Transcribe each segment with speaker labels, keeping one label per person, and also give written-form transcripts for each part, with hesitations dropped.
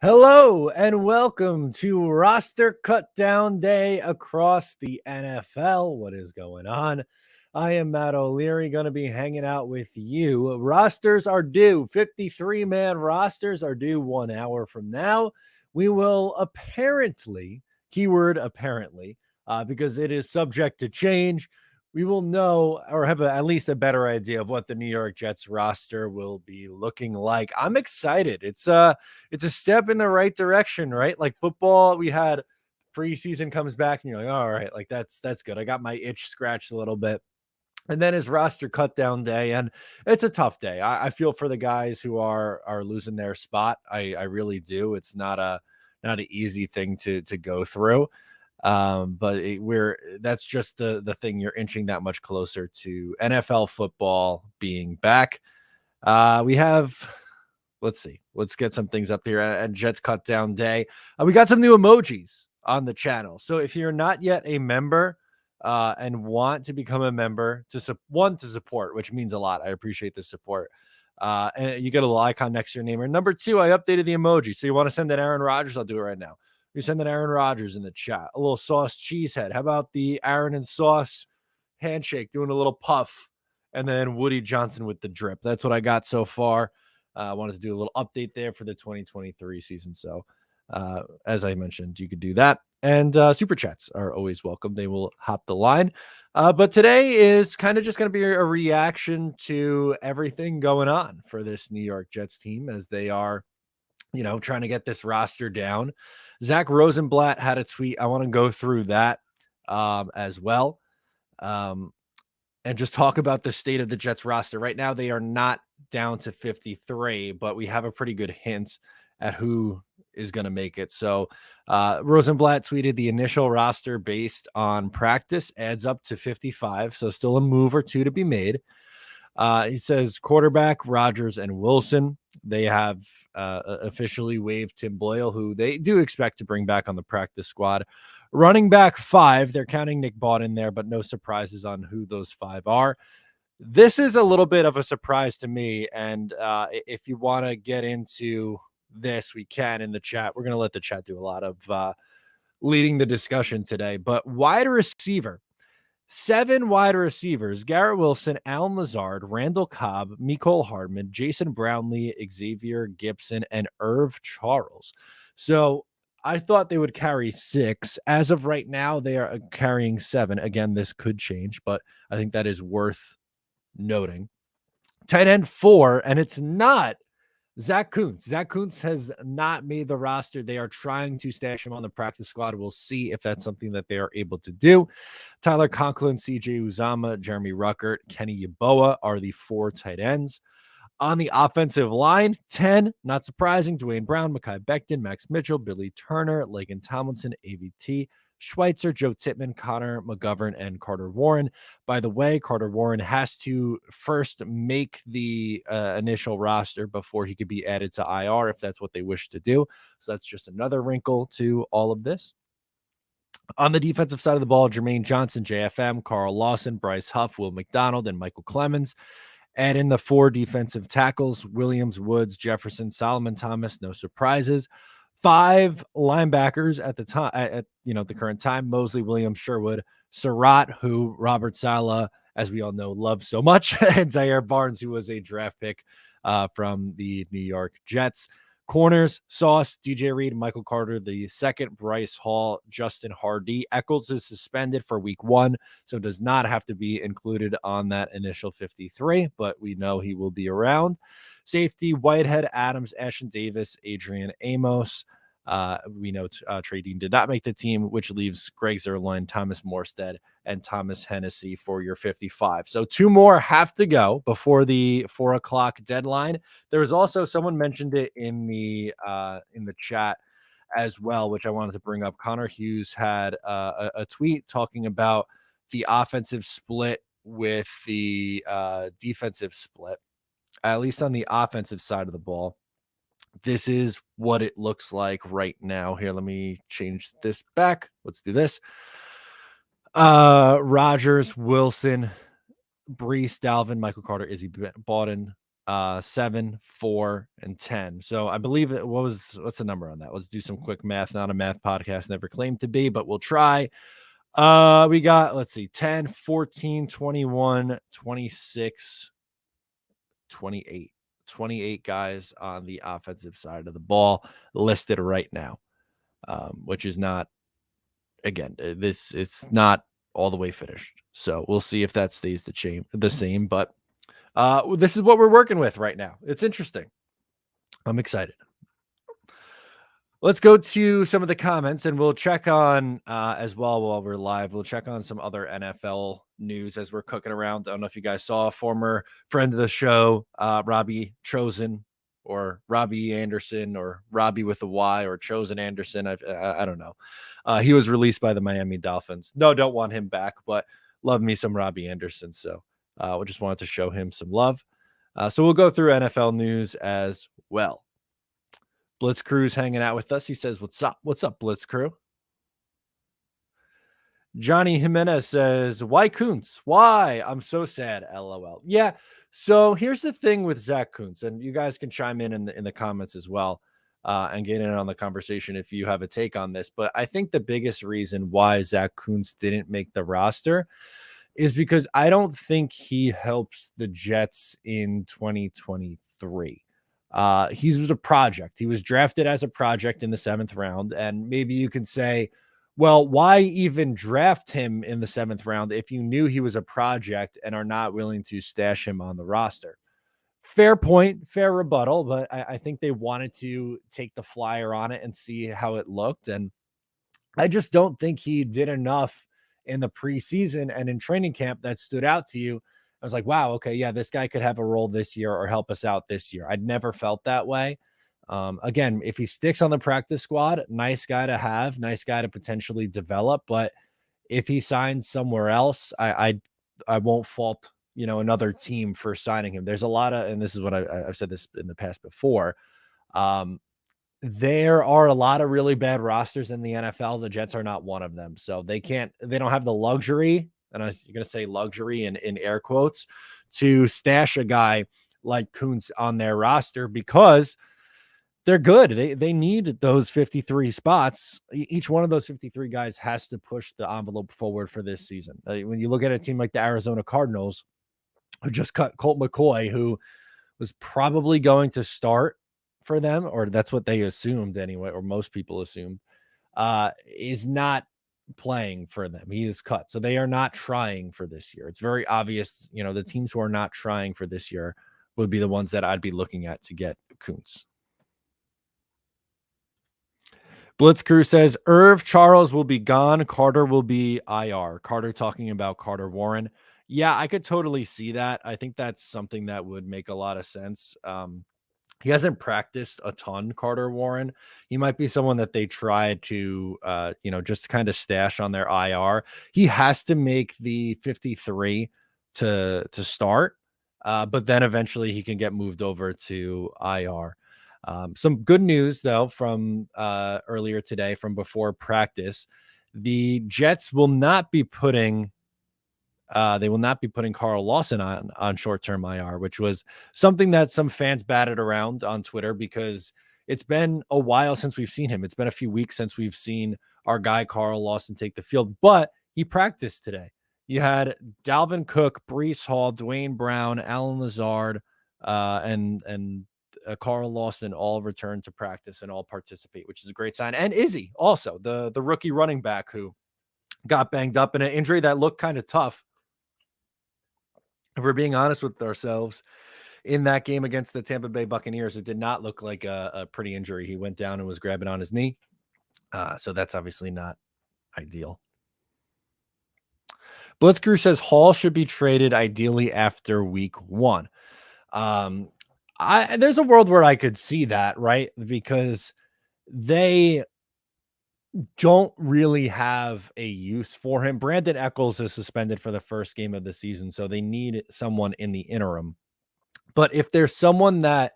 Speaker 1: Hello and welcome to roster cutdown day across the NFL. What is going on? I am Matt O'Leary, going to be hanging out with you. Rosters are due. 53-man rosters are due 1 hour from now. We will apparently, keyword apparently, because it is subject to change, we will know or have at least a better idea of what the New York Jets roster will be looking like. I'm excited. It's a step in the right direction, right? Like football, we had preseason comes back and you're like, all right, like that's good. I got my itch scratched a little bit. And then his roster cut down day, and it's a tough day. I feel for the guys who are losing their spot. I really do. It's not an easy thing to go through. But that's just the thing. You're inching that much closer to NFL football being back. We have, let's see, let's get some things up here at Jets Cut Down Day. We got some new emojis on the channel. So if you're not yet a member and want to become a member to support, which means a lot. I appreciate the support. And you get a little icon next to your name. Or number two, I updated the emoji. So you want to send an Aaron Rodgers? I'll do it right now. You send an Aaron Rodgers in the chat. A little sauce cheesehead. How about the Aaron and sauce handshake, doing a little puff, and then Woody Johnson with the drip? That's what I got so far. I wanted to do a little update there for the 2023 season. So as I mentioned, you could do that. And super chats are always welcome. They will hop the line. But today is kind of just going to be a reaction to everything going on for this New York Jets team as they are, trying to get this roster down. Zach Rosenblatt had a tweet. I want to go through that as well. And just talk about the state of the Jets roster. Right now, they are not down to 53, but we have a pretty good hint at who is going to make it. So Rosenblatt tweeted the initial roster based on practice adds up to 55. So still a move or two to be made. He says quarterback Rodgers and Wilson. They have officially waived Tim Boyle, who they do expect to bring back on the practice squad. Running back 5, they're counting Nick Bott in there, but no surprises on who those 5 are. This is a little bit of a surprise to me. And if you want to get into this, we can in the chat. We're going to let the chat do a lot of leading the discussion today. But wide receiver, 7 wide receivers: Garrett Wilson, Allen Lazard, Randall Cobb, Mecole Hardman, Jason Brownlee, Xavier Gibson, and Irv Charles. So I thought they would carry 6. As of right now, they are carrying 7. Again, this could change, but I think that is worth noting. Tight end 4, and it's not Zach Kuntz. Zach Kuntz has not made the roster. They are trying to stash him on the practice squad. We'll see if that's something that they are able to do. Tyler Conklin, CJ Uzama, Jeremy Ruckert, Kenny Yeboah are the 4 tight ends. On the offensive line, 10, not surprising, Dwayne Brown, Mekhi Becton, Max Mitchell, Billy Turner, Laken Tomlinson, AVT, Schweitzer, Joe Tippmann, Connor McGovern, and Carter Warren. By the way, Carter Warren has to first make the initial roster before he could be added to IR if that's what they wish to do. So that's just another wrinkle to all of this. On the defensive side of the ball, Jermaine Johnson, JFM, Carl Lawson, Bryce Huff, Will McDonald, and Michael Clemens. Add in the 4 defensive tackles: Williams, Woods, Jefferson, Solomon Thomas. No surprises. 5 linebackers at the time, at the current time: Mosley, Williams, Sherwood, Surratt, who Robert Saleh, as we all know, loves so much, and Zaire Barnes, who was a draft pick from the New York Jets. Corners: Sauce, DJ Reed, Michael Carter the second, Bryce Hall, Justin Hardy. Eccles is suspended for week 1, so does not have to be included on that initial 53, but we know he will be around. Safety: Whitehead, Adams, Ashton Davis, Adrian Amos. We know Trey Dean did not make the team, which leaves Greg Zerline, Thomas Morstead, and Thomas Hennessy for your 55. So 2 more have to go before the 4 o'clock deadline. There was also someone mentioned it in the chat as well, which I wanted to bring up. Connor Hughes had a tweet talking about the offensive split with the defensive split, at least on the offensive side of the ball. This is what it looks like right now. Here, let me change this back. Let's do this. Rodgers, Wilson, Brees, Dalvin, Michael Carter, Izzy Bowden, 7, 4, and 10. So I believe that what's the number on that? Let's do some quick math. Not a math podcast, never claimed to be, but we'll try. We got, let's see, 10, 14, 21, 26, 28. 28 guys on the offensive side of the ball listed right now, which is not, again, it's not all the way finished. So we'll see if that stays the same. But this is what we're working with right now. It's interesting. I'm excited. Let's go to some of the comments, and we'll check on as well while we're live. We'll check on some other NFL news as we're cooking around. I don't know if you guys saw a former friend of the show, Robbie Chosen, or Robbie Anderson, or Robbie with a Y, or Chosen Anderson. I don't know. He was released by the Miami Dolphins. No, don't want him back, but love me some Robbie Anderson. So we just wanted to show him some love. So we'll go through NFL news as well. Blitz Crew's hanging out with us. He says, "What's up? What's up, Blitz Crew?" Johnny Jimenez says, "Why Kuntz? Why? I'm so sad. LOL." Yeah. So here's the thing with Zach Kuntz, and you guys can chime in the comments as well, and get in on the conversation if you have a take on this. But I think the biggest reason why Zach Kuntz didn't make the roster is because I don't think he helps the Jets in 2023. He was a project. He was drafted as a project in the 7th round. And maybe you can say, well, why even draft him in the 7th round if you knew he was a project and are not willing to stash him on the roster? Fair point, fair rebuttal, but I think they wanted to take the flyer on it and see how it looked. And I just don't think he did enough in the preseason and in training camp that stood out to you. I was like, wow, okay, yeah, this guy could have a role this year or help us out this year. I'd never felt that way. Again, if he sticks on the practice squad, nice guy to have, nice guy to potentially develop. But if he signs somewhere else, I won't fault another team for signing him. There's a lot of, and this is what I've said this in the past before. There are a lot of really bad rosters in the NFL. The Jets are not one of them. So they don't have the luxury, and I was going to say luxury in air quotes, to stash a guy like Kuntz on their roster because they're good. They need those 53 spots. Each one of those 53 guys has to push the envelope forward for this season. When you look at a team like the Arizona Cardinals, who just cut Colt McCoy, who was probably going to start for them, or that's what they assumed anyway, or most people assumed, is not playing for them. He is cut. So they are not trying for this year. It's very obvious, the teams who are not trying for this year would be the ones that I'd be looking at to get Kuntz. Blitz Crew says Irv Charles will be gone. Carter will be IR. Carter talking about Carter Warren. Yeah, I could totally see that. I think that's something that would make a lot of sense. He hasn't practiced a ton, Carter Warren. He might be someone that they try to, just kind of stash on their IR. He has to make the 53 to start, but then eventually he can get moved over to IR. Some good news, though, from earlier today, from before practice. The Jets will not be putting Carl Lawson on short-term IR, which was something that some fans batted around on Twitter because it's been a while since we've seen him. It's been a few weeks since we've seen our guy Carl Lawson take the field, but he practiced today. You had Dalvin Cook, Breece Hall, Dwayne Brown, Alan Lazard, and Carl Lawson all return to practice and all participate, which is a great sign. And Izzy also, the rookie running back who got banged up in an injury that looked kind of tough. If we're being honest with ourselves, in that game against the Tampa Bay Buccaneers, it did not look like a pretty injury. He went down and was grabbing on his knee. So that's obviously not ideal. Blitzcrew says Hall should be traded ideally after week 1. There's a world where I could see that, right? Because they don't really have a use for him. Brandon Eccles is suspended for the first game of the season, so they need someone in the interim. But if there's someone that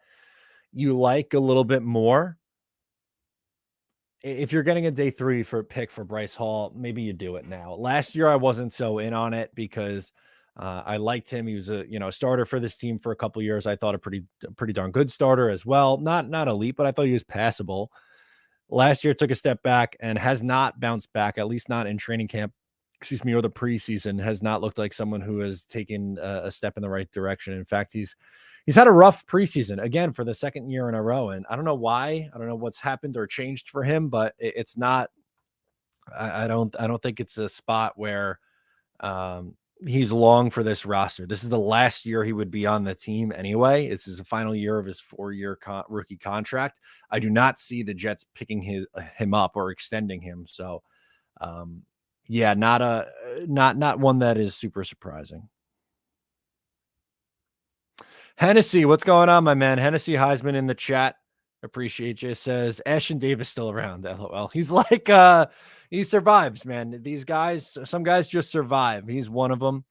Speaker 1: you like a little bit more, if you're getting a day 3 for pick for Bryce Hall, maybe you do it now. Last year, I wasn't so in on it because I liked him. He was a starter for this team for a couple years. I thought a pretty darn good starter as well. Not elite, but I thought he was passable. Last year took a step back and has not bounced back, at least not in training camp, excuse me, or the preseason. Has not looked like someone who has taken a step in the right direction. In fact, he's had a rough preseason again for the second year in a row, and I don't know why. I don't know what's happened or changed for him, but it's not. I don't think it's a spot where um, he's long for this roster. This is the last year he would be on the team anyway. This is the final year of his 4-year rookie contract. I do not see the Jets picking him up or extending him. So, yeah, not one that is super surprising. Hennessy, what's going on, my man? Hennessy Heisman in the chat. Appreciate you. Says Ashton Davis still around. LOL. He's like he survives, man. These guys, some guys just survive. He's one of them.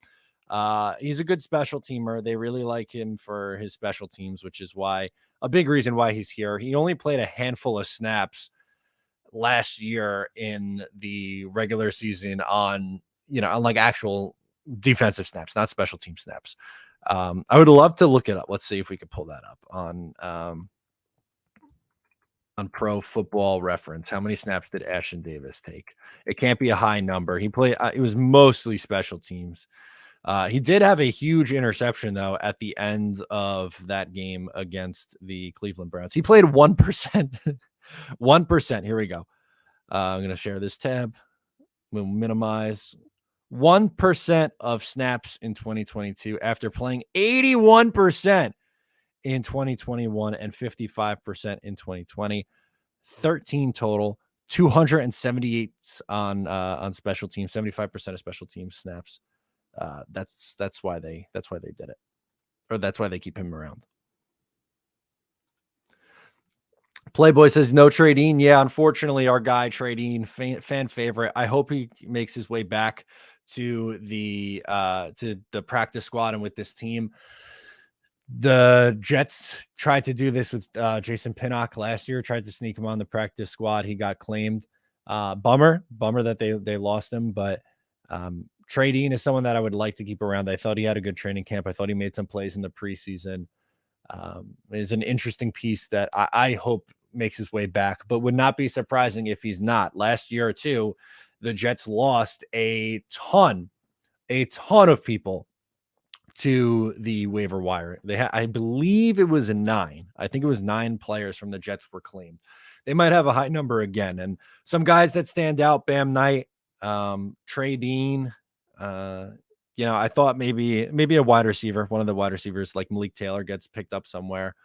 Speaker 1: He's a good special teamer. They really like him for his special teams, which is why a big reason why he's here. He only played a handful of snaps last year in the regular season on like actual defensive snaps, not special team snaps. I would love to look it up. Let's see if we could pull that up on Pro Football Reference. How many snaps did Ashton Davis take? It can't be a high number. He played. It was mostly special teams. He did have a huge interception though at the end of that game against the Cleveland Browns. He played 1%. 1%. Here we go. I'm going to share this tab. We'll minimize 1% of snaps in 2022 after playing 81% in 2021 and 55% in 2020. 13 total, 278 on special teams, 75% of special team snaps. That's why they did it, or that's why they keep him around. Playboy says no Tradin. Yeah, unfortunately, our guy Tradin, fan favorite. I hope he makes his way back to the practice squad and with this team. The Jets tried to do this with Jason Pinnock last year, tried to sneak him on the practice squad. He got claimed. Bummer that they lost him, but Tradin is someone that I would like to keep around. I thought he had a good training camp. I thought he made some plays in the preseason. Is an interesting piece that I hope makes his way back, but would not be surprising if he's not. Last year or two, the Jets lost a ton of people to the waiver wire. I believe it was 9. I think it was 9 players from the Jets were claimed. They might have a high number again. And some guys that stand out, Bam Knight, Trey Dean, I thought maybe a wide receiver, one of the wide receivers like Malik Taylor gets picked up somewhere.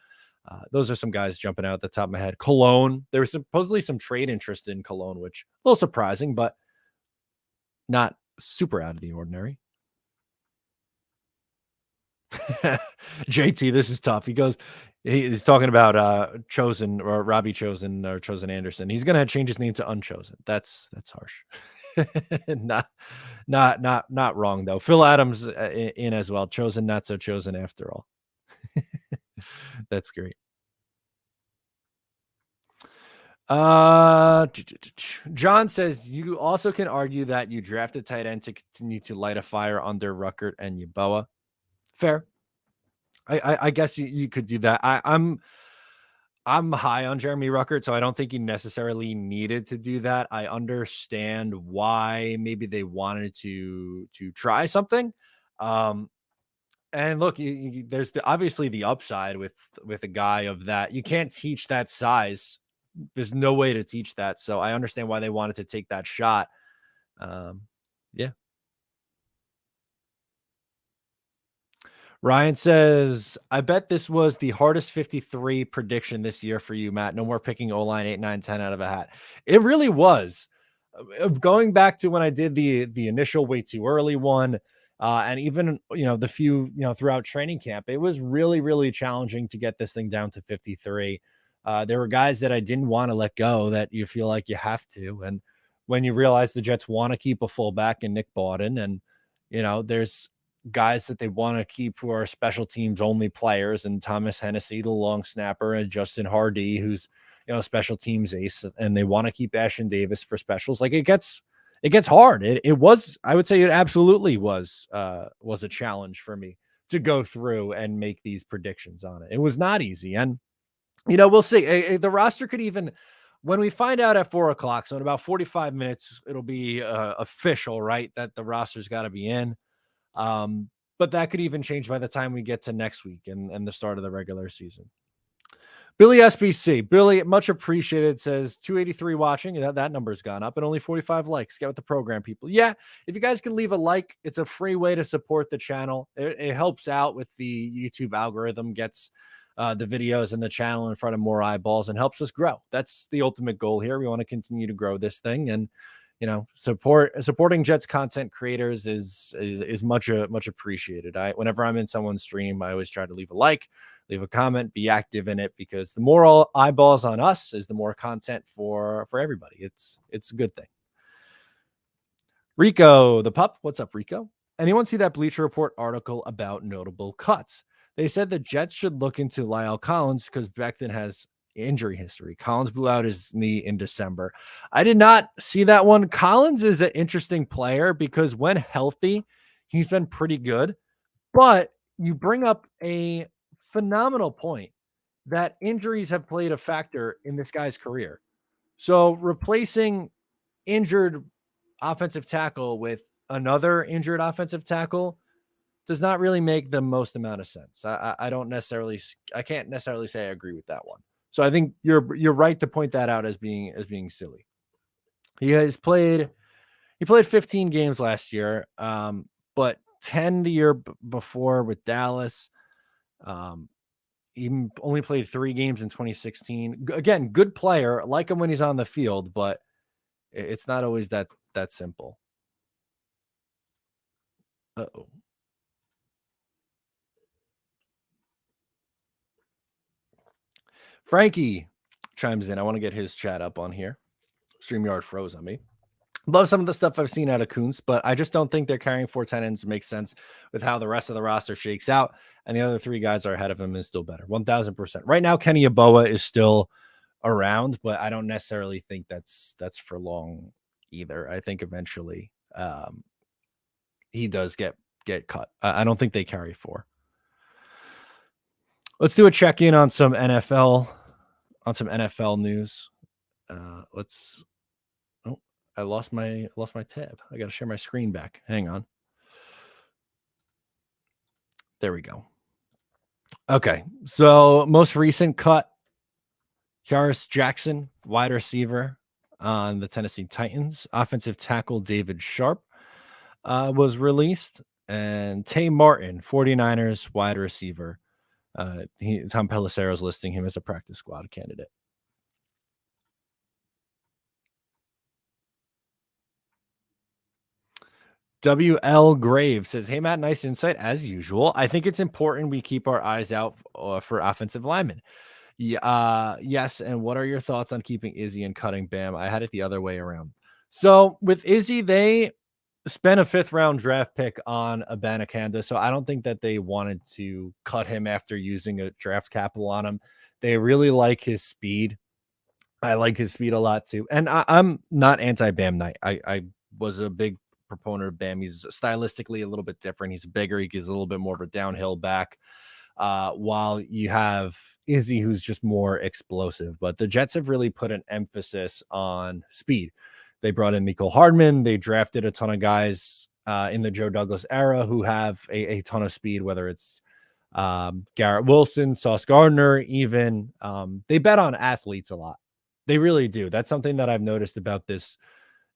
Speaker 1: Those are some guys jumping out at the top of my head. Cologne, there was supposedly some trade interest in Cologne, which a little surprising, but not super out of the ordinary. JT, this is tough. He's talking about Chosen or Robbie Chosen or Chosen Anderson. He's gonna change his name to Unchosen. That's harsh. not wrong though. Phil Adams in as well. Chosen, not so chosen after all. That's great. John says you also can argue that you drafted tight end to continue to light a fire under Ruckert and Yeboah. Fair. I guess you could do that. I'm high on Jeremy Ruckert, so I don't think he necessarily needed to do that. I understand why maybe they wanted to try something. And look, there's obviously the upside with a guy of that. You can't teach that size. There's no way to teach that. So I understand why they wanted to take that shot. Yeah. Ryan says, I bet this was the hardest 53 prediction this year for you, Matt. No more picking O-line 8, 9, 10 out of a hat. It really was. Going back to when I did the initial way too early one, and even, the few, throughout training camp, it was really, really challenging to get this thing down to 53. There were guys that I didn't want to let go that you feel like you have to. And when you realize the Jets want to keep a fullback in Nick Bawden, and, there's guys that they want to keep who are special teams only players, and Thomas Hennessy, the long snapper, and Justin Hardy, who's, special teams ace, and they want to keep Ashton Davis for specials. Like it gets it gets hard. It was, I would say it absolutely was a challenge for me to go through and make these predictions on it. It was not easy. And we'll see. The roster could even, when we find out at 4 o'clock, so in about 45 minutes, it'll be official, right? That the roster's got to be in. But that could even change by the time we get to next week and the start of the regular season. Billy SBC, Billy, much appreciated, says 283 watching. That number's gone up and only 45 likes. Get with the program, people. Yeah, if you guys can leave a like, it's a free way to support the channel. It helps out with the YouTube algorithm, gets the videos and the channel in front of more eyeballs and helps us grow. That's the ultimate goal here. We want to continue to grow this thing, and supporting Jets content creators is much appreciated. Whenever I'm in someone's stream, I always try to leave a like, leave a comment, be active in it, because the more eyeballs on us is the more content for everybody. It's a good thing. Rico the pup, what's up, Rico? Anyone see that Bleacher Report article about notable cuts? They said the Jets should look into Lyle Collins because Becton has injury history. Collins blew out his knee in December. I did not see that one. Collins is an interesting player because when healthy, he's been pretty good. But you bring up a phenomenal point that injuries have played a factor in this guy's career. So replacing injured offensive tackle with another injured offensive tackle does not really make the most amount of sense. I can't necessarily say I agree with that one. So I think you're right to point that out as being silly. He played 15 games last year, but 10 the year before with Dallas. He only played 3 games in 2016. Again, good player, like him when he's on the field, but it's not always that simple. Uh-oh. Frankie chimes in. I want to get his chat up on here. StreamYard froze on me. Love some of the stuff I've seen out of Kuntz, but I just don't think they're carrying 4 tight ends makes sense with how the rest of the roster shakes out. And the other 3 guys are ahead of him is still better. 1,000%. Right now, Kenny Yeboah is still around, but I don't necessarily think that's for long either. I think eventually he does get cut. I don't think they carry 4. Let's do a check-in on some NFL news. I lost my tab. I got to share my screen back. Hang on. There we go. Okay. So most recent cut, Kyaris Jackson, wide receiver on the Tennessee Titans. Offensive tackle David Sharp was released. And Tay Martin, 49ers wide receiver. Tom Pelissero's listing him as a practice squad candidate. WL Grave says, hey, Matt, nice insight as usual. I think it's important we keep our eyes out for offensive linemen. Yes. And what are your thoughts on keeping Izzy and cutting Bam? I had it the other way around. So with Izzy, they spent a 5th round draft pick on Abanikanda. So I don't think that they wanted to cut him after using a draft capital on him. They really like his speed. I like his speed a lot too. And I'm not anti-Bam Knight. I was a big proponent of Bam. He's stylistically a little bit different. He's bigger. He gives a little bit more of a downhill back. While you have Izzy, who's just more explosive. But the Jets have really put an emphasis on speed. They brought in Mecole Hardman. They drafted a ton of guys in the Joe Douglas era who have a ton of speed, whether it's Garrett Wilson, Sauce Gardner, even. They bet on athletes a lot. They really do. That's something that I've noticed about this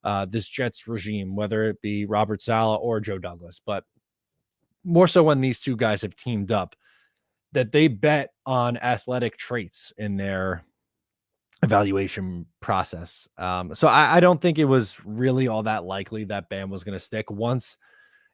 Speaker 1: Jets regime, whether it be Robert Saleh or Joe Douglas, but more so when these 2 guys have teamed up, that they bet on athletic traits in their evaluation process. So I don't think it was really all that likely that Bam was going to stick. Once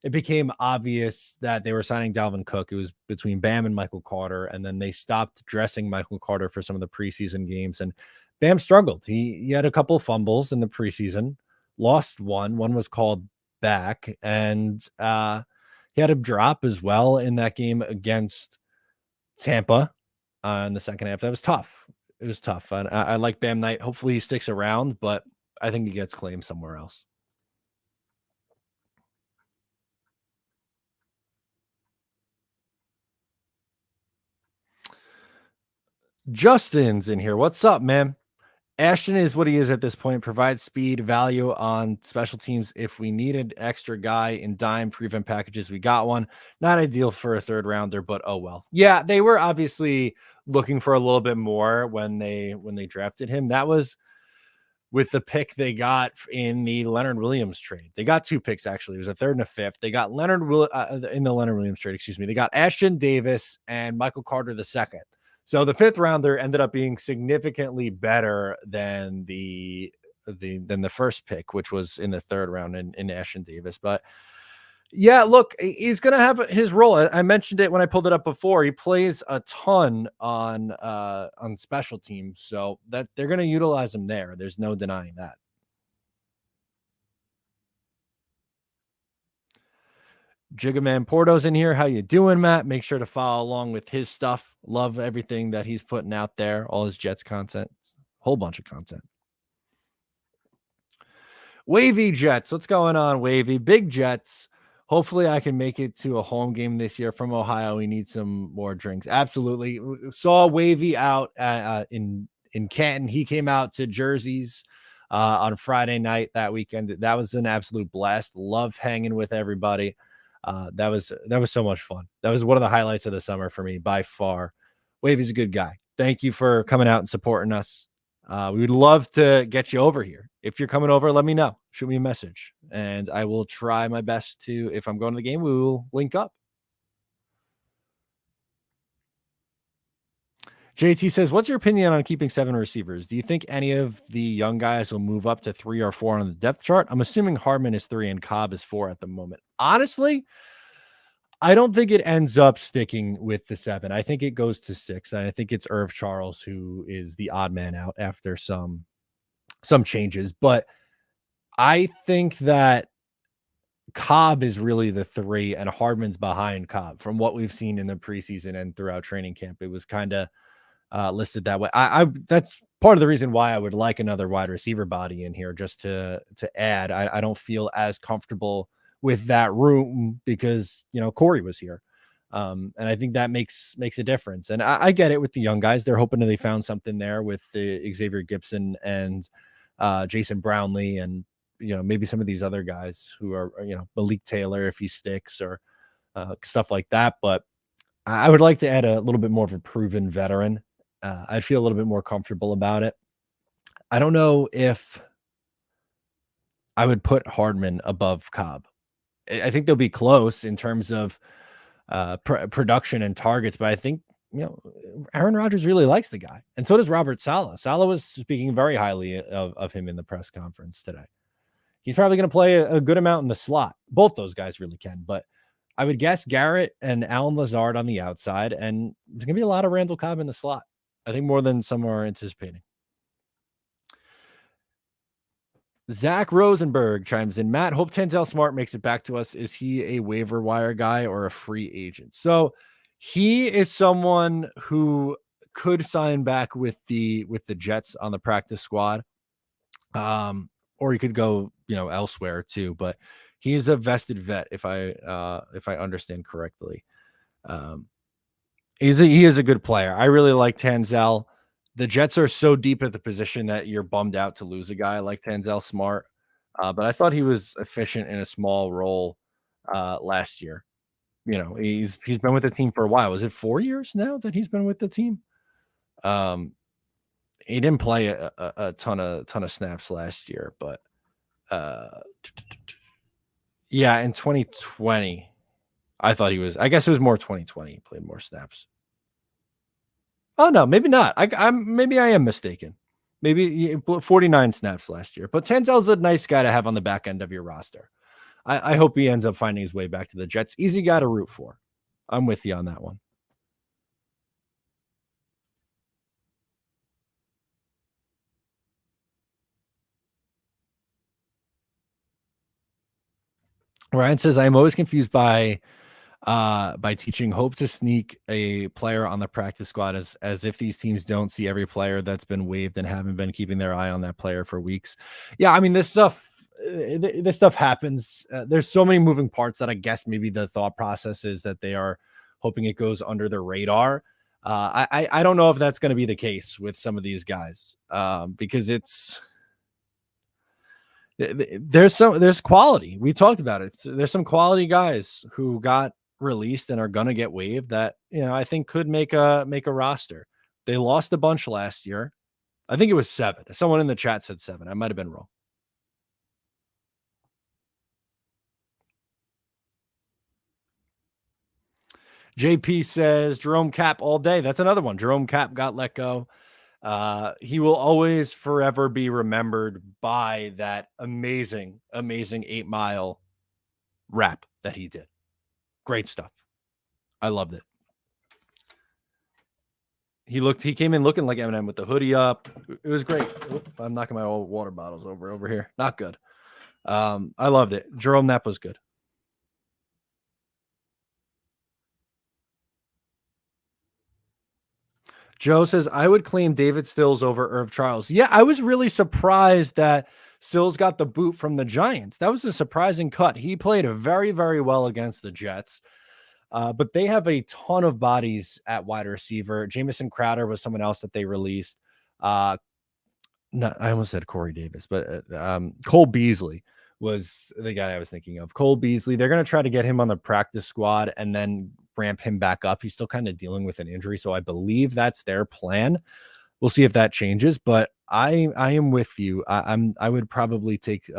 Speaker 1: it became obvious that they were signing Dalvin Cook, it was between Bam and Michael Carter, and then they stopped dressing Michael Carter for some of the preseason games, and Bam struggled. He had a couple fumbles in the preseason, lost one. One was called back, and he had a drop as well in that game against Tampa in the second half. That was tough. It was tough. And I like Bam Knight. Hopefully he sticks around, but I think he gets claimed somewhere else. Justin's in here. What's up, man? Ashton is what he is at this point. Provides speed, value on special teams. If we needed extra guy in dime prevent packages, we got one. Not ideal for a third rounder, but oh well. Yeah, they were obviously looking for a little bit more when they drafted him. That was with the pick they got in the Leonard Williams trade. They got two picks actually. It was a third and a fifth. They got in the Leonard Williams trade. Excuse me. They got Ashton Davis and Michael Carter the second. So the fifth rounder ended up being significantly better than the first pick, which was in the third round in Ashton Davis. But yeah, look, he's going to have his role. I mentioned it when I pulled it up before. He plays a ton on special teams, so that they're going to utilize him there. There's no denying that. Jigaman Porto's in here. How you doing, Matt? Make sure to follow along with his stuff. Love everything that he's putting out there. All his Jets content, whole bunch of content. Wavy Jets. What's going on, Wavy? Big Jets. Hopefully, I can make it to a home game this year from Ohio. We need some more drinks. Absolutely. Saw Wavy out in Canton. He came out to Jerseys on Friday night that weekend. That was an absolute blast. Love hanging with everybody. That was so much fun. That was one of the highlights of the summer for me by far. Wavy's a good guy. Thank you for coming out and supporting us. We would love to get you over here. If you're coming over, let me know. Shoot me a message, and I will try my best to. If I'm going to the game, we will link up. JT says, "What's your opinion on keeping 7 receivers? Do you think any of the young guys will move up to 3 or 4 on the depth chart? I'm assuming Hardman is 3 and Cobb is 4 at the moment. Honestly, I don't think it ends up sticking with the 7. I think it goes to 6, and I think it's Irv Charles who is the odd man out after some changes. But I think that Cobb is really the 3, and Hardman's behind Cobb from what we've seen in the preseason and throughout training camp. It was kind of listed that way. I that's part of the reason why I would like another wide receiver body in here just to add. I don't feel as comfortable with that room because Corey was here. And I think that makes a difference. And I get it with the young guys. They're hoping that they found something there with the Xavier Gibson and Jason Brownlee and maybe some of these other guys who are Malik Taylor if he sticks or stuff like that. But I would like to add a little bit more of a proven veteran. I'd feel a little bit more comfortable about it. I don't know if I would put Hardman above Cobb. I think they'll be close in terms of production and targets, but I think Aaron Rodgers really likes the guy, and so does Robert Saleh. Saleh was speaking very highly of him in the press conference today. He's probably going to play a good amount in the slot. Both those guys really can, but I would guess Garrett and Alan Lazard on the outside, and there's going to be a lot of Randall Cobb in the slot. I think more than some are anticipating. Zach Rosenberg chimes in. Matt, hope Tanzel Smart makes it back to us. Is he a waiver wire guy or a free agent? So he is someone who could sign back with the Jets on the practice squad. Or he could go, elsewhere too, but he is a vested vet if I understand correctly. He is a good player. I really like Tanzel. The Jets are so deep at the position that you're bummed out to lose a guy like Tanzel Smart. But I thought he was efficient in a small role last year. He's been with the team for a while. Was it 4 years now that he's been with the team? He didn't play a ton of snaps last year, but yeah, in 2020, I thought he was. I guess it was more 2020. He played more snaps. Oh no, maybe not. Maybe I am mistaken. Maybe 49 snaps last year. But Tanzel's a nice guy to have on the back end of your roster. I hope he ends up finding his way back to the Jets. Easy guy to root for. I'm with you on that one. Ryan says, I'm always confused by teaching hope to sneak a player on the practice squad as if these teams don't see every player that's been waived and haven't been keeping their eye on that player for weeks. Yeah, I mean, this stuff happens. There's so many moving parts that I guess maybe the thought process is that they are hoping it goes under the radar. I don't know if that's going to be the case with some of these guys, because there's quality. We talked about it. There's some quality guys who got released and are going to get waived that, I think could make a roster. They lost a bunch last year. I think it was 7. Someone in the chat said 7. I might have been wrong. JP says Jerome Cap all day. That's another one. Jerome Cap got let go. He will always forever be remembered by that amazing 8-mile rap that he did. Great stuff. I loved it. He came in looking like Eminem with the hoodie up. It was great. I'm knocking my old water bottles over here. Not good. I loved it. Jerome Knapp was good. Joe says, I would claim David Stills over Irv Charles. Yeah, I was really surprised that Stills got the boot from the Giants. That was a surprising cut. He played very, very well against the Jets. But they have a ton of bodies at wide receiver. Jamison Crowder was someone else that they released. I almost said Corey Davis, but Cole Beasley was the guy I was thinking of. Cole Beasley. They're going to try to get him on the practice squad and then ramp him back up. He's still kind of dealing with an injury, so I believe that's their plan. We'll see if that changes, but I am with you. I would probably take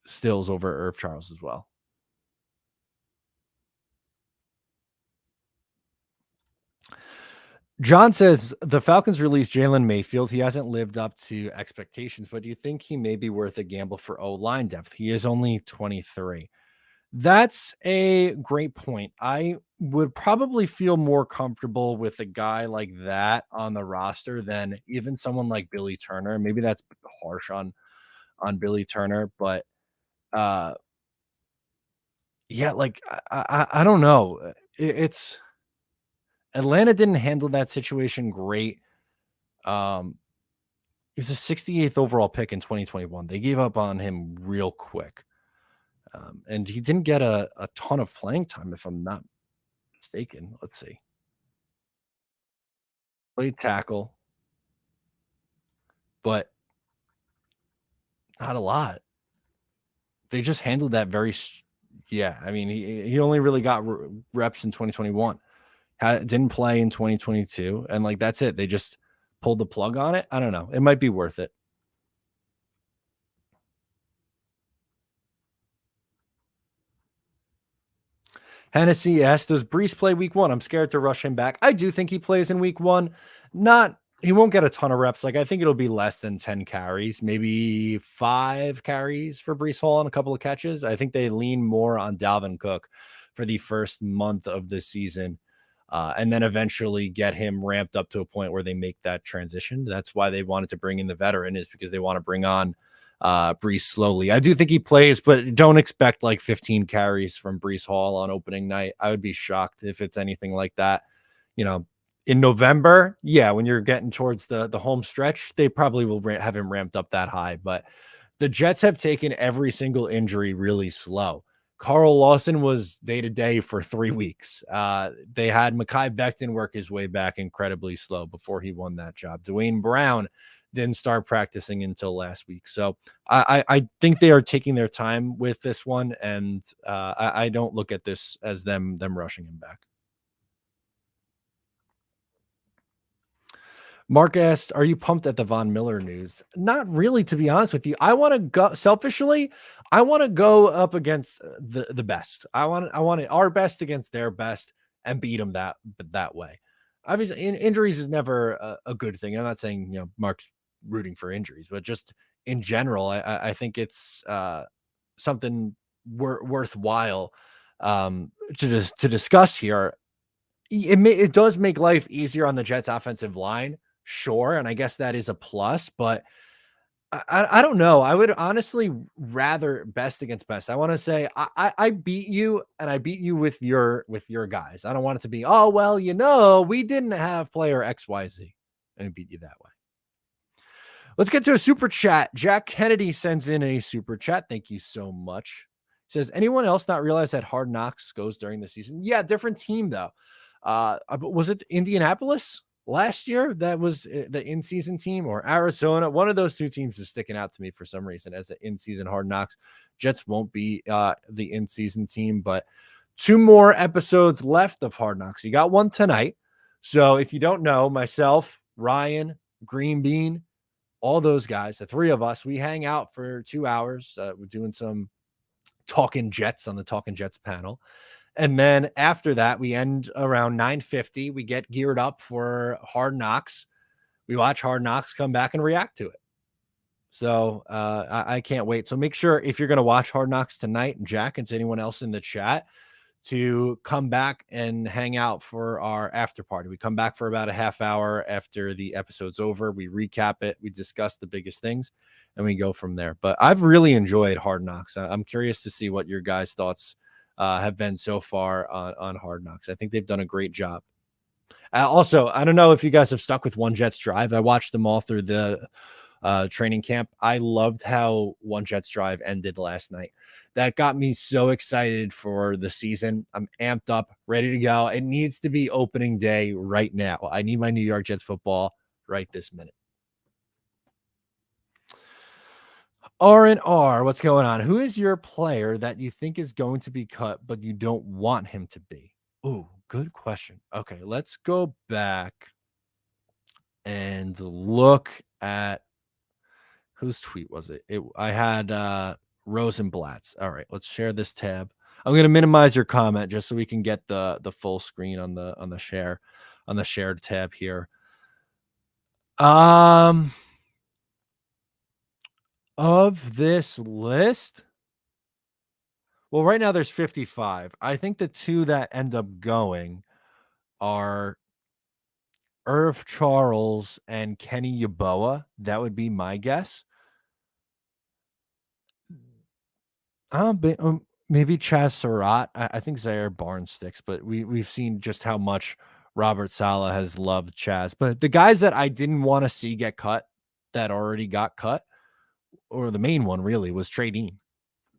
Speaker 1: Stills over Irv Charles as well. John says the Falcons released Jalen Mayfield. He hasn't lived up to expectations, but do you think he may be worth a gamble for O-line depth? He is only 23. That's a great point. I would probably feel more comfortable with a guy like that on the roster than even someone like Billy Turner. Maybe that's harsh on Billy Turner, but yeah, like I don't know. It's Atlanta didn't handle that situation great. He was a 68th overall pick in 2021. They gave up on him real quick. And he didn't get a ton of playing time, if I'm not mistaken. Let's see. Played tackle, but not a lot. They just handled that yeah. I mean, he only really got reps in 2021. Didn't play in 2022, and like that's it. They just pulled the plug on it. I don't know. It might be worth it. Hennessy asks, does Brees play week 1? I'm scared to rush him back. I do think he plays in week 1. He won't get a ton of reps. Like I think it'll be less than 10 carries, maybe 5 carries for Brees Hall and a couple of catches. I think they lean more on Dalvin Cook for the first month of the season. And then eventually get him ramped up to a point where they make that transition. That's why they wanted to bring in the veteran, is because they want to bring on Brees slowly. I do think he plays, but don't expect like 15 carries from Brees Hall on opening night. I would be shocked if it's anything like that. In November, yeah, when you're getting towards the home stretch, they probably will have him ramped up that high. But the Jets have taken every single injury really slow. Carl Lawson was day-to-day for 3 weeks. They had Mekhi Becton work his way back incredibly slow before he won that job. Dwayne Brown didn't start practicing until last week. So I think they are taking their time with this one, and I don't look at this as them rushing him back. Mark asked, are you pumped at the Von Miller news? Not really, to be honest with you. I want to go selfishly. I want to go up against the best. I want our best against their best and beat them that way. Obviously, injuries is never a good thing. I'm not saying Mark's rooting for injuries, but just in general, I think it's something worthwhile to discuss here. It does make life easier on the Jets offensive line. Sure. And I guess that is a plus, but I don't know. I would honestly rather best against best. I want to say I beat you, and I beat you with your guys. I don't want it to be, oh, well, we didn't have player XYZ and beat you that way. Let's get to a super chat. Jack Kennedy sends in a super chat. Thank you so much. Says, anyone else not realize that Hard Knocks goes during the season? Yeah, different team though. Was it Indianapolis last year that was the in-season team, or Arizona? One of those two teams is sticking out to me for some reason as an in-season Hard Knocks. Jets won't be the in-season team, but 2 more episodes left of Hard Knocks. You got one tonight. So if you don't know, myself, Ryan, Green Bean, all those guys, the 3 of us, we hang out for 2 hours. We're doing some Talking Jets on the Talking Jets panel. And then after that, we end around 9:50. We get geared up for Hard Knocks. We watch Hard Knocks, come back and react to it. So I can't wait. So make sure if you're going to watch Hard Knocks tonight, Jack and anyone else in the chat, to come back and hang out for our after party. We come back for about a half hour after the episode's over. We recap it. We discuss the biggest things and we go from there. But I've really enjoyed Hard Knocks. I'm curious to see what your guys' thoughts have been so far on Hard Knocks. I think they've done a great job. Also, I don't know if you guys have stuck with One Jets Drive. I watched them all through the training camp. I loved how One Jets Drive ended last night. That got me so excited for the season. I'm amped up, ready to go. It needs to be opening day right now. I need my New York Jets football right this minute. R&R, what's going on? Who is your player that you think is going to be cut, but you don't want him to be? Oh, good question. Okay, let's go back and look at whose tweet was it? I had Rosenblatt's. All right, let's share this tab. I'm going to minimize your comment just so we can get the full screen on the shared tab here. Of this list, well, right now there's 55. I think the 2 that end up going are Irv Charles and Kenny Yeboah. That would be my guess. Maybe Chaz Surratt. I think Zaire Barnes sticks, but we've seen just how much Robert Saleh has loved Chaz. But the guys that I didn't want to see get cut that already got cut, or the main one really, was Trey Dean.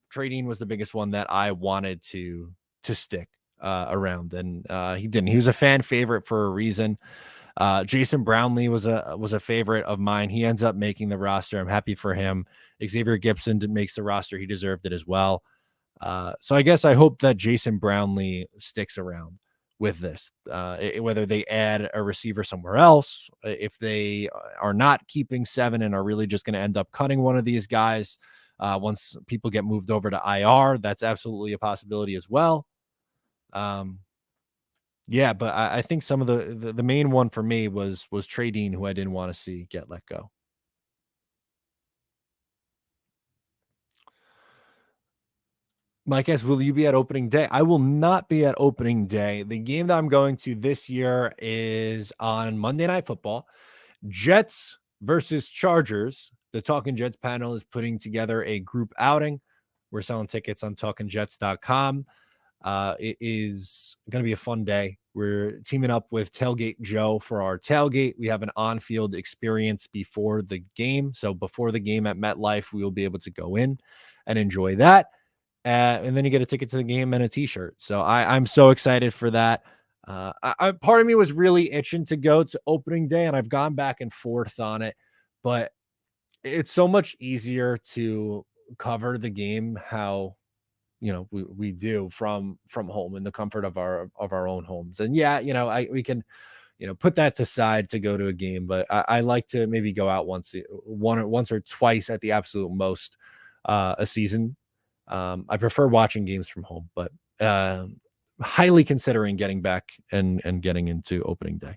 Speaker 1: Trey Dean was the biggest one that I wanted to stick around, and he didn't. He was a fan favorite for a reason. Jason Brownlee was a favorite of mine. He ends up making the roster. I'm happy for him. Xavier Gipson makes the roster. He deserved it as well. So I guess I hope that Jason Brownlee sticks around with this, whether they add a receiver somewhere else, if they are not keeping 7 and are really just going to end up cutting one of these guys once people get moved over to IR, that's absolutely a possibility as well. Yeah, but I think some of the main one for me was Trey Dean, who I didn't want to see get let go. Mike S., will you be at opening day? I will not be at opening day. The game that I'm going to this year is on Monday Night Football. Jets versus Chargers. The Talking Jets panel is putting together a group outing. We're selling tickets on talkingjets.com. It is going to be a fun day. We're teaming up with Tailgate Joe for our tailgate. We have an on-field experience before the game. So before the game at MetLife, we will be able to go in and enjoy that. And then you get a ticket to the game and a t-shirt. So I'm so excited for that. Part of me was really itching to go to opening day, and I've gone back and forth on it, but it's so much easier to cover the game how we do from home in the comfort of our own homes. And yeah, we can put that aside to go to a game, but I like to maybe go out once or twice at the absolute most a season. I prefer watching games from home, but highly considering getting back and getting into opening day.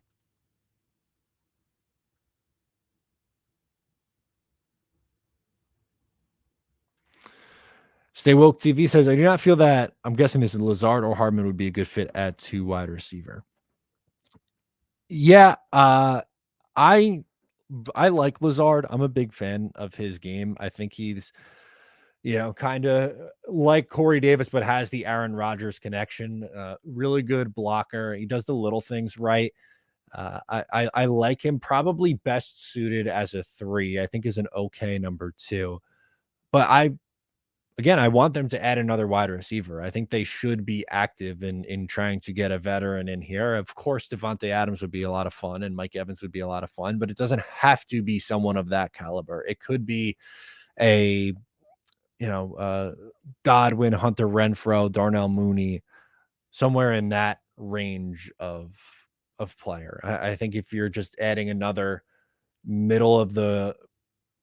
Speaker 1: Stay Woke TV says, I do not feel that, I'm guessing this is Lazard or Hardman would be a good fit at 2 wide receiver. Yeah, I like Lazard. I'm a big fan of his game. I think he's, kind of like Corey Davis, but has the Aaron Rodgers connection. Really good blocker. He does the little things right. I like him, probably best suited as a 3. I think is an okay number 2. But again, I want them to add another wide receiver. I think they should be active in trying to get a veteran in here. Of course, Devontae Adams would be a lot of fun, and Mike Evans would be a lot of fun, but it doesn't have to be someone of that caliber. It could be a Godwin, Hunter Renfro, Darnell Mooney, somewhere in that range of player. I think if you're just adding another middle of the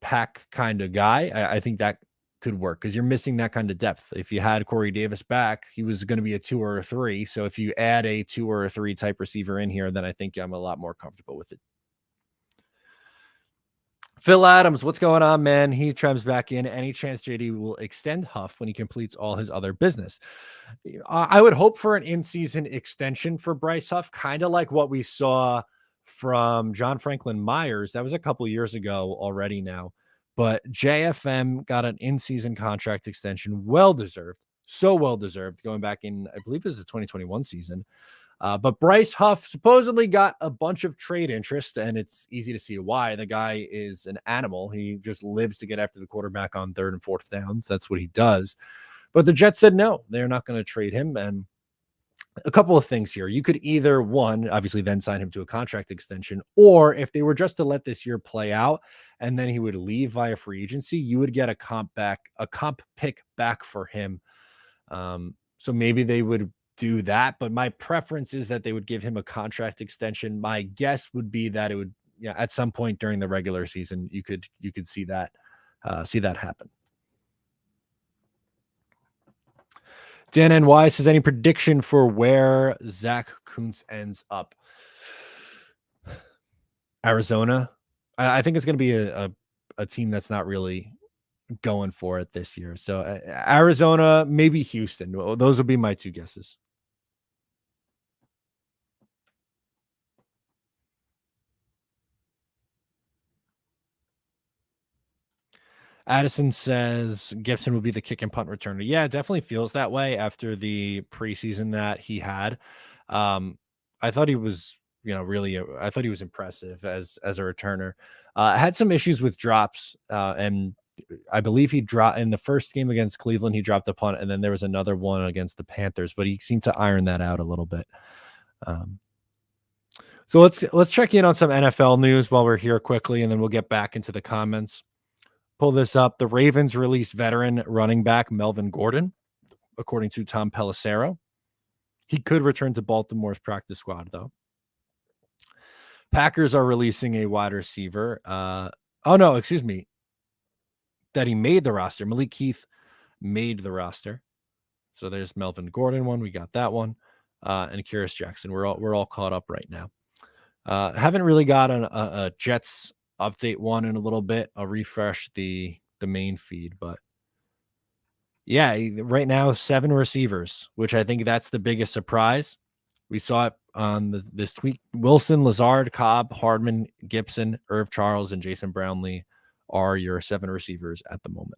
Speaker 1: pack kind of guy, I think that could work because you're missing that kind of depth. If you had Corey Davis back, he was going to be a 2 or a 3. So if you add a 2 or a 3 type receiver in here, then I think I'm a lot more comfortable with it. Phil Adams, what's going on, man? He chimes back in. Any chance JD will extend Huff when he completes all his other business? I would hope for an in-season extension for Bryce Huff, kind of like what we saw from John Franklin Myers. That was a couple years ago already now. But JFM got an in-season contract extension, well-deserved, so well-deserved, going back in, I believe it was the 2021 season. But Bryce Huff supposedly got a bunch of trade interest, and it's easy to see why. The guy is an animal. He just lives to get after the quarterback on 3rd and 4th downs. That's what he does. But the Jets said no, they're not going to trade him. And a couple of things here. You could either, one, obviously then sign him to a contract extension, or if they were just to let this year play out and then he would leave via free agency, you would get a comp pick back for him. So maybe they would do that, but my preference is that they would give him a contract extension. My guess would be that it would, at some point during the regular season, you could see that happen. Dan NY says, any prediction for where Zach Kuntz ends up? Arizona. I think it's going to be a team that's not really going for it this year. So Arizona, maybe Houston. Those would be my 2 guesses. Addison says Gibson would be the kick and punt returner. Yeah, it definitely feels that way after the preseason that he had. I thought he was, I thought he was impressive as a returner. Had some issues with drops, and I believe he dropped in the first game against Cleveland. He dropped the punt, and then there was another one against the Panthers, but he seemed to iron that out a little bit. So let's check in on some NFL news while we're here quickly, and then we'll get back into the comments. Pull this up. The Ravens released veteran running back Melvin Gordon, according to Tom Pelissero. He could return to Baltimore's practice squad, though. Packers are releasing a wide receiver. That he made the roster. Malik Heath made the roster. So there's Melvin Gordon one. We got that one. And Kyrus Jackson. We're all caught up right now. Haven't really got a Jets update one in a little bit. I'll refresh the main feed, but yeah, right now 7 receivers, which I think that's the biggest surprise. We saw it on this tweet. Wilson, Lazard, Cobb, Hardman, Gibson, Irv Charles, and Jason Brownlee are your 7 receivers at the moment.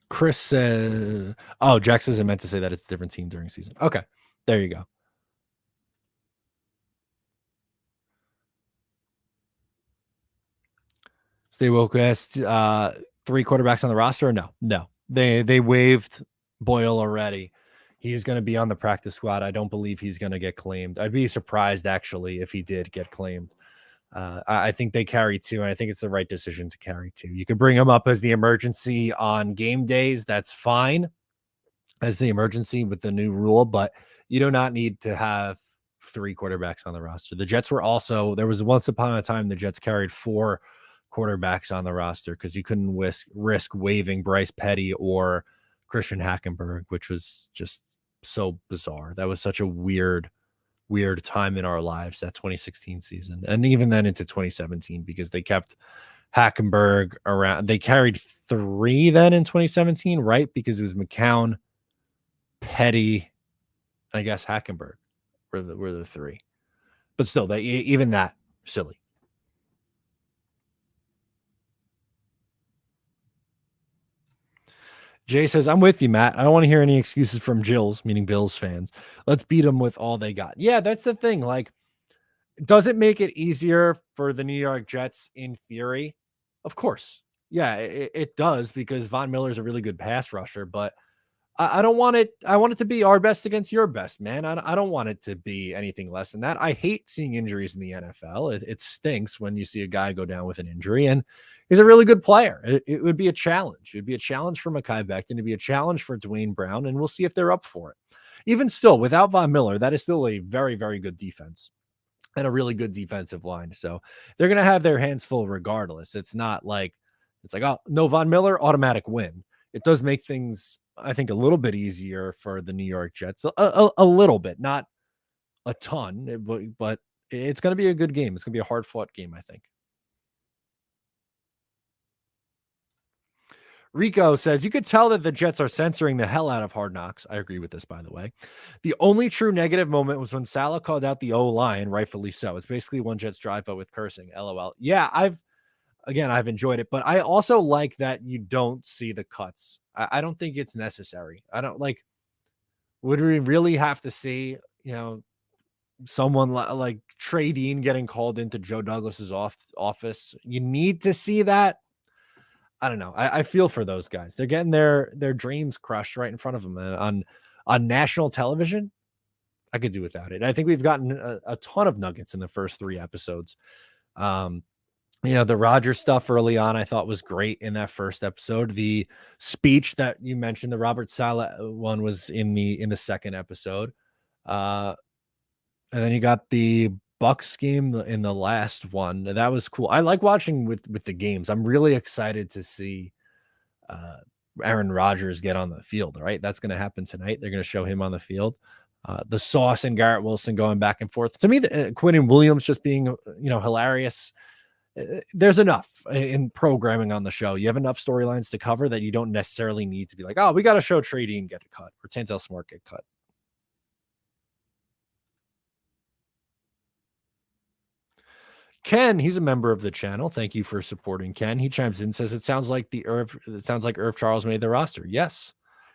Speaker 1: Chris says, Jack says I meant to say that it's a different team during season. Okay, there you go. Stay woke asked 3 quarterbacks on the roster. No, they waived Boyle already. He's going to be on the practice squad. I don't believe he's going to get claimed. I'd be surprised actually if he did get claimed. I think they carry 2, and I think it's the right decision to carry 2. You could bring him up as the emergency on game days. That's fine as the emergency with the new rule, but you do not need to have 3 quarterbacks on the roster. The Jets were also, there was once upon a time the Jets carried 4 quarterbacks on the roster because you couldn't risk waiving Bryce Petty or Christian Hackenberg, which was just so bizarre. That was such a weird time in our lives, that 2016 season, and even then into 2017, because they kept Hackenberg around. They carried 3 then in 2017, right? Because it was McCown, Petty, and I guess Hackenberg were the 3. But still, even that silly. Jay says, I'm with you, Matt. I don't want to hear any excuses from Jills, meaning Bills fans. Let's beat them with all they got. Yeah, that's the thing. Like, does it make it easier for the New York Jets in theory? Of course. Yeah, it does because Von Miller is a really good pass rusher, but I don't want it. I want it to be our best against your best, man. I don't want it to be anything less than that. I hate seeing injuries in the NFL. It stinks when you see a guy go down with an injury, and he's a really good player. It would be a challenge. It'd be a challenge for Mekhi Becton. It'd be a challenge for Dwayne Brown, and we'll see if they're up for it. Even still, without Von Miller, that is still a very, very good defense and a really good defensive line. So they're going to have their hands full regardless. It's like, oh, no Von Miller, automatic win. It does make things, I think, a little bit easier for the New York Jets, a little bit, not a ton, but it's going to be a good game. It's going to be a hard fought game, I think. Rico says, you could tell that the Jets are censoring the hell out of Hard Knocks. I agree with this, by the way. The only true negative moment was when Salah called out the O-line, rightfully so. It's basically one Jets drive, but with cursing. LOL. Yeah, I've enjoyed it, but I also like that you don't see the cuts. I don't think it's necessary. I don't like, would we really have to see, someone like Trey Dean getting called into Joe Douglas's office? You need to see that. I don't know. I feel for those guys. They're getting their dreams crushed right in front of them on national television. I could do without it. I think we've gotten a ton of nuggets in the first 3 episodes. The Rodgers stuff early on, I thought was great in that first episode. The speech that you mentioned, the Robert Saleh one, was in the second episode. And then you got the Bucks game in the last one. That was cool. I like watching with the games. I'm really excited to see Aaron Rodgers get on the field. Right, that's going to happen tonight. They're going to show him on the field. The Sauce and Garrett Wilson going back and forth. To me, Quinnen Williams just being hilarious. There's enough in programming on the show. You have enough storylines to cover that you don't necessarily need to be like, oh, we got to show Trey Dean get a cut or Tanzel Smart get cut. Ken, he's a member of the channel. Thank you for supporting Ken. He chimes in and says, it sounds like Irv Charles made the roster. Yes.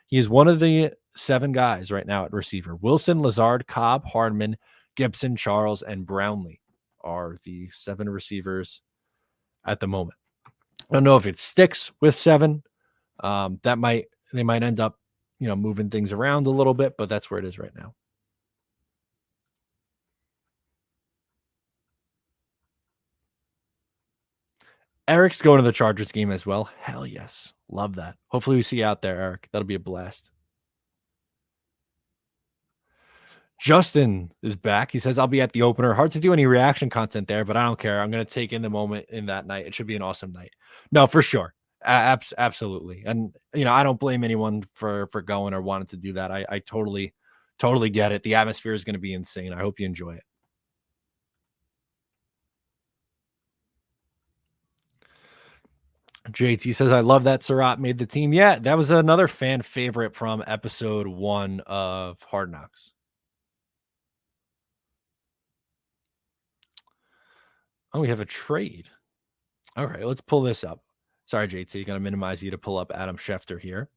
Speaker 1: He is one of the 7 guys right now at receiver. Wilson, Lazard, Cobb, Hardman, Gibson, Charles, and Brownlee are the 7 receivers at the moment. I don't know if it sticks with 7. They might end up, moving things around a little bit, but that's where it is right now. Eric's going to the Chargers game as well. Hell yes. Love that. Hopefully we see you out there, Eric. That'll be a blast. Justin is back. He says, I'll be at the opener. Hard to do any reaction content there, but I don't care. I'm going to take in the moment in that night. It should be an awesome night. No, for sure. Absolutely. And, I don't blame anyone for going or wanting to do that. I totally get it. The atmosphere is going to be insane. I hope you enjoy it. JT says, I love that Surratt made the team. Yeah, that was another fan favorite from episode 1 of Hard Knocks. Oh, we have a trade. All right, let's pull this up. Sorry, JT, going to minimize you to pull up Adam Schefter here.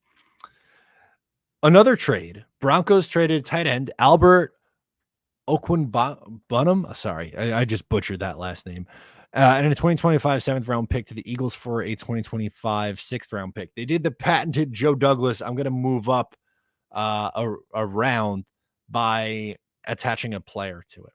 Speaker 1: Another trade. Broncos traded tight end Albert Okwuegbunam. Sorry, I just butchered that last name. And a 2025 7th round pick to the Eagles for a 2025 6th round pick. They did the patented Joe Douglas. I'm going to move up around by attaching a player to it.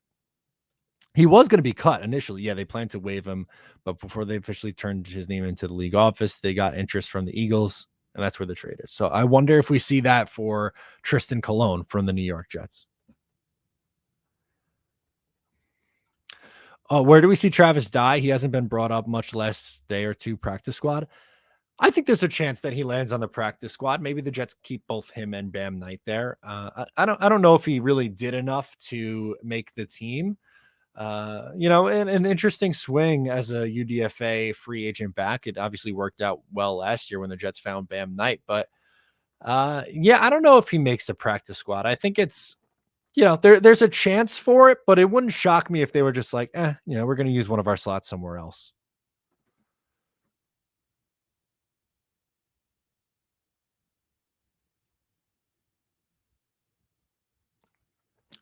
Speaker 1: He was going to be cut initially. Yeah, they planned to waive him, but before they officially turned his name into the league office, they got interest from the Eagles, and that's where the trade is. So I wonder if we see that for Tristan Colon from the New York Jets. Where do we see Travis Dye? He hasn't been brought up, much less day or 2 practice squad. I think there's a chance that he lands on the practice squad. Maybe the Jets keep both him and Bam Knight there. I don't know if he really did enough to make the team. An interesting swing as a UDFA free agent back. It obviously worked out well last year when the Jets found Bam Knight, but I don't know if he makes the practice squad. I think it's, there's a chance for it, but it wouldn't shock me if they were just like, we're going to use one of our slots somewhere else.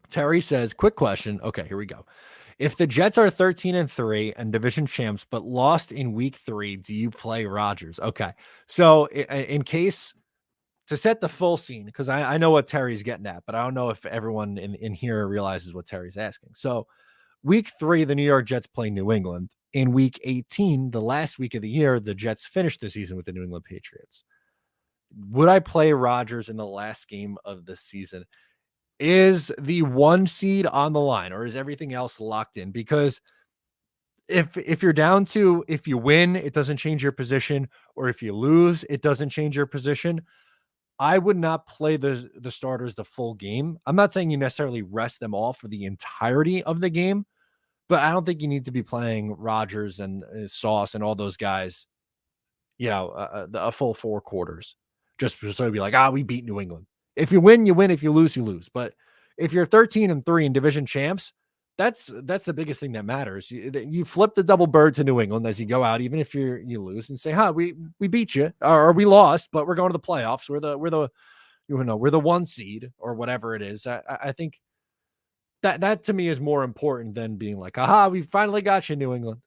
Speaker 1: Terry says, quick question. Okay, here we go. If the Jets are 13-3 and division champs, but lost in week 3, do you play Rodgers? Okay. So in case to set the full scene, because I know what Terry's getting at, but I don't know if everyone in here realizes what Terry's asking. So week 3, the New York Jets play New England. In week 18, the last week of the year, the Jets finished the season with the New England Patriots. Would I play Rodgers in the last game of the season? Is the 1 seed on the line, or is everything else locked in? Because if you're down to, if you win, it doesn't change your position, or if you lose, it doesn't change your position. I would not play the starters the full game. I'm not saying you necessarily rest them all for the entirety of the game, but I don't think you need to be playing Rodgers and Sauce and all those guys, a full 4 quarters, just so to be like, we beat New England. If you win, you win. If you lose, you lose. But if you're 13-3 in division champs, that's the biggest thing that matters. You flip the double bird to New England as you go out, even if you lose, and say, we beat you, or we lost, but we're going to the playoffs. We're the 1 seed or whatever it is. I think that to me is more important than being like, we finally got you, New England.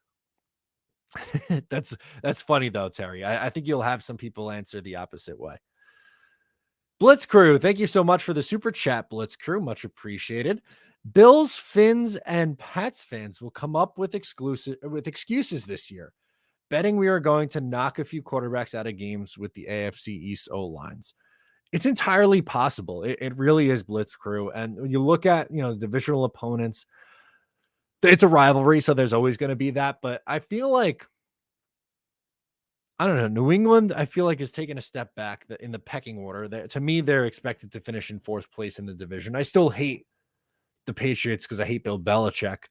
Speaker 1: That's funny though, Terry. I think you'll have some people answer the opposite way. Blitz Crew, thank you so much for the super chat, Blitz Crew. Much appreciated. Bills, Finns, and Pats fans will come up with excuses this year, betting we are going to knock a few quarterbacks out of games with the AFC East O lines. It's entirely possible. It really is, Blitz Crew. And when you look at, the divisional opponents, it's a rivalry, so there's always going to be that. But I feel like, I don't know, New England, I feel like, is taking a step back in the pecking order. To me, they're expected to finish in 4th place in the division. I still hate the Patriots because I hate Bill Belichick.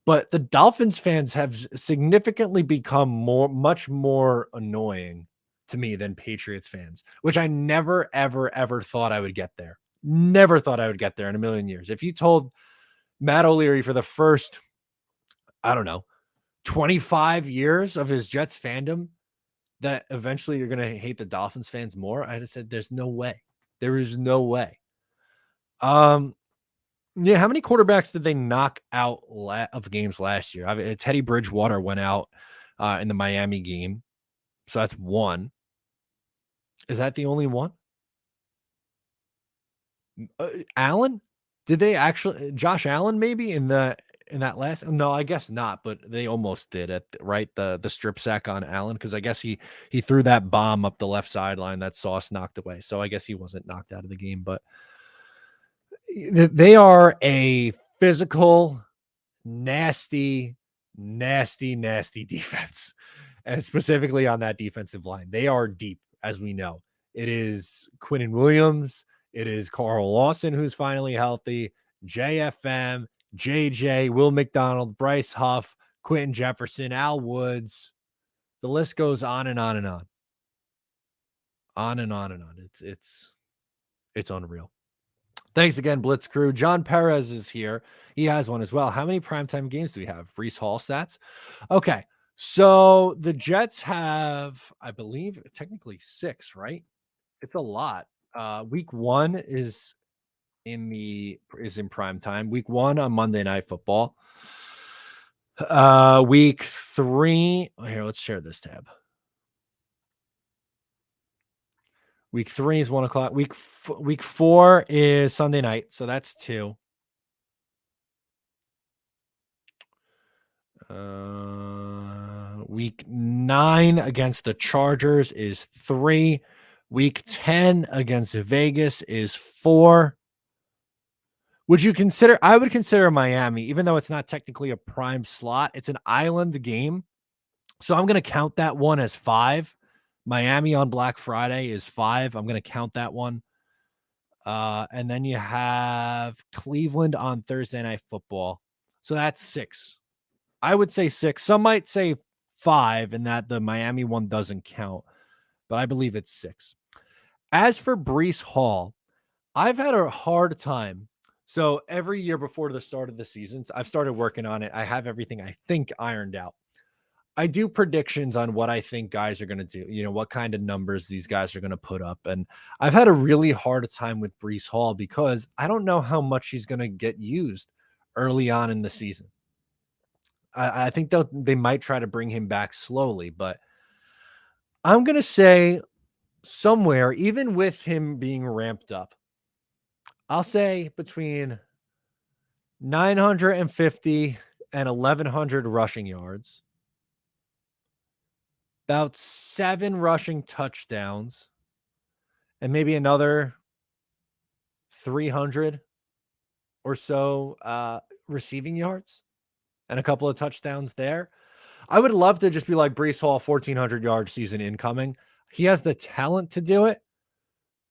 Speaker 1: But the Dolphins fans have significantly become much more annoying to me than Patriots fans, which I never, ever, ever thought I would get there. Never thought I would get there in a million years. If you told Matt O'Leary for the first, I don't know, 25 years of his Jets fandom that eventually you're going to hate the Dolphins fans more, I'd have said, there's no way. There is no way. Yeah, how many quarterbacks did they knock out of games last year? Teddy Bridgewater went out in the Miami game, so that's 1. Is that the only one? Allen? Did they actually Josh Allen maybe in that last? No, I guess not, but they almost did the strip sack on Allen, because I guess he threw that bomb up the left sideline that Sauce knocked away. So I guess he wasn't knocked out of the game, but they are a physical, nasty defense, and specifically on that defensive line. They are deep, as we know. It is Quinnen Williams. It is Carl Lawson, who's finally healthy. JFM, JJ, Will McDonald, Bryce Huff, Quentin Jefferson, Al Woods. The list goes on and on and on. On and on and on. It's unreal. Thanks again, Blitz Crew. John Perez is here. He has one as well. How many primetime games do we have? Breece Hall stats. Okay. So the Jets have, I believe, technically 6, right? It's a lot. Week 1 is in prime time. Week 1 on Monday Night Football. Week 3. Here, let's share this tab. Week 3 is 1 o'clock. Week 4 is Sunday night, so that's 2. Week 9 against the Chargers is 3. Week 10 against Vegas is 4. I would consider Miami, even though it's not technically a prime slot, it's an island game. So I'm going to count that one as 5. Miami on Black Friday is 5. I'm going to count that one. And then you have Cleveland on Thursday Night Football. So that's 6. I would say 6. Some might say 5, and that the Miami one doesn't count, but I believe it's 6. As for Breece Hall, I've had a hard time. So every year before the start of the seasons, I've started working on it. I have everything I think ironed out. I do predictions on what I think guys are going to do, what kind of numbers these guys are going to put up. And I've had a really hard time with Brees Hall because I don't know how much he's going to get used early on in the season. I think they might try to bring him back slowly, but I'm going to say somewhere, even with him being ramped up, I'll say between 950 and 1,100 rushing yards, about 7 rushing touchdowns, and maybe another 300 or so receiving yards and a couple of touchdowns there. I would love to just be like Brees Hall, 1,400 yard season incoming. He has the talent to do it,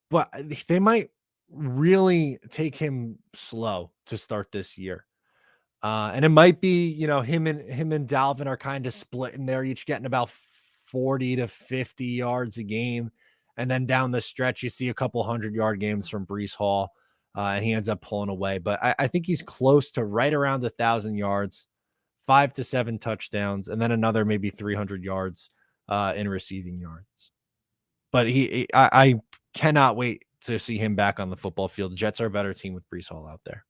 Speaker 1: but they might really take him slow to start this year. And it might be, him and Dalvin are kind of splitting there, each getting about 40 to 50 yards a game. And then down the stretch, you see a couple 100-yard games from Brees Hall, and he ends up pulling away. But I think he's close to right around 1,000 yards, 5 to 7 touchdowns, and then another maybe 300 yards in receiving yards. But I cannot wait to see him back on the football field. The Jets are a better team with Brees Hall out there.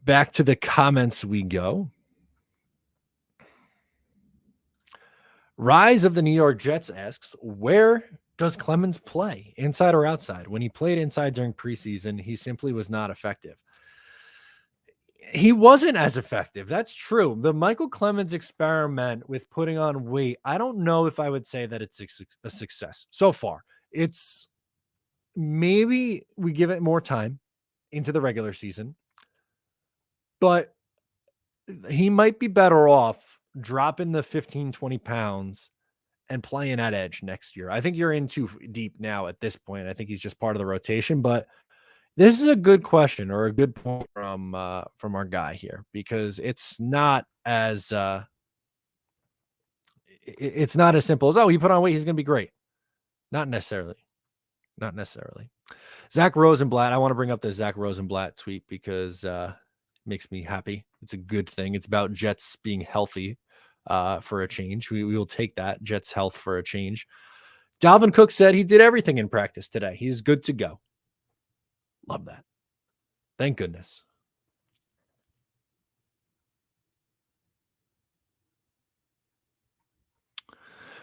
Speaker 1: Back to the comments we go. Rise of the New York Jets asks, where does Clemens play, inside or outside? When he played inside during preseason, he simply was not effective. He wasn't as effective. That's true. The Michael Clemens experiment with putting on weight, I don't know if I would say that it's a success so far. It's maybe we give it more time into the regular season, but he might be better off dropping the 15, 20 pounds and playing at edge next year. I think you're in too deep now at this point. I think he's just part of the rotation, but this is a good question or a good point from our guy here, because it's not as it's not as simple as, oh, he put on weight, he's going to be great. Not necessarily. Not necessarily. Zach Rosenblatt. I want to bring up the Zach Rosenblatt tweet because it makes me happy. It's a good thing. It's about Jets being healthy for a change. We will take that. Jets health for a change. Dalvin Cook said he did everything in practice today. He's good to go. Love that. Thank goodness.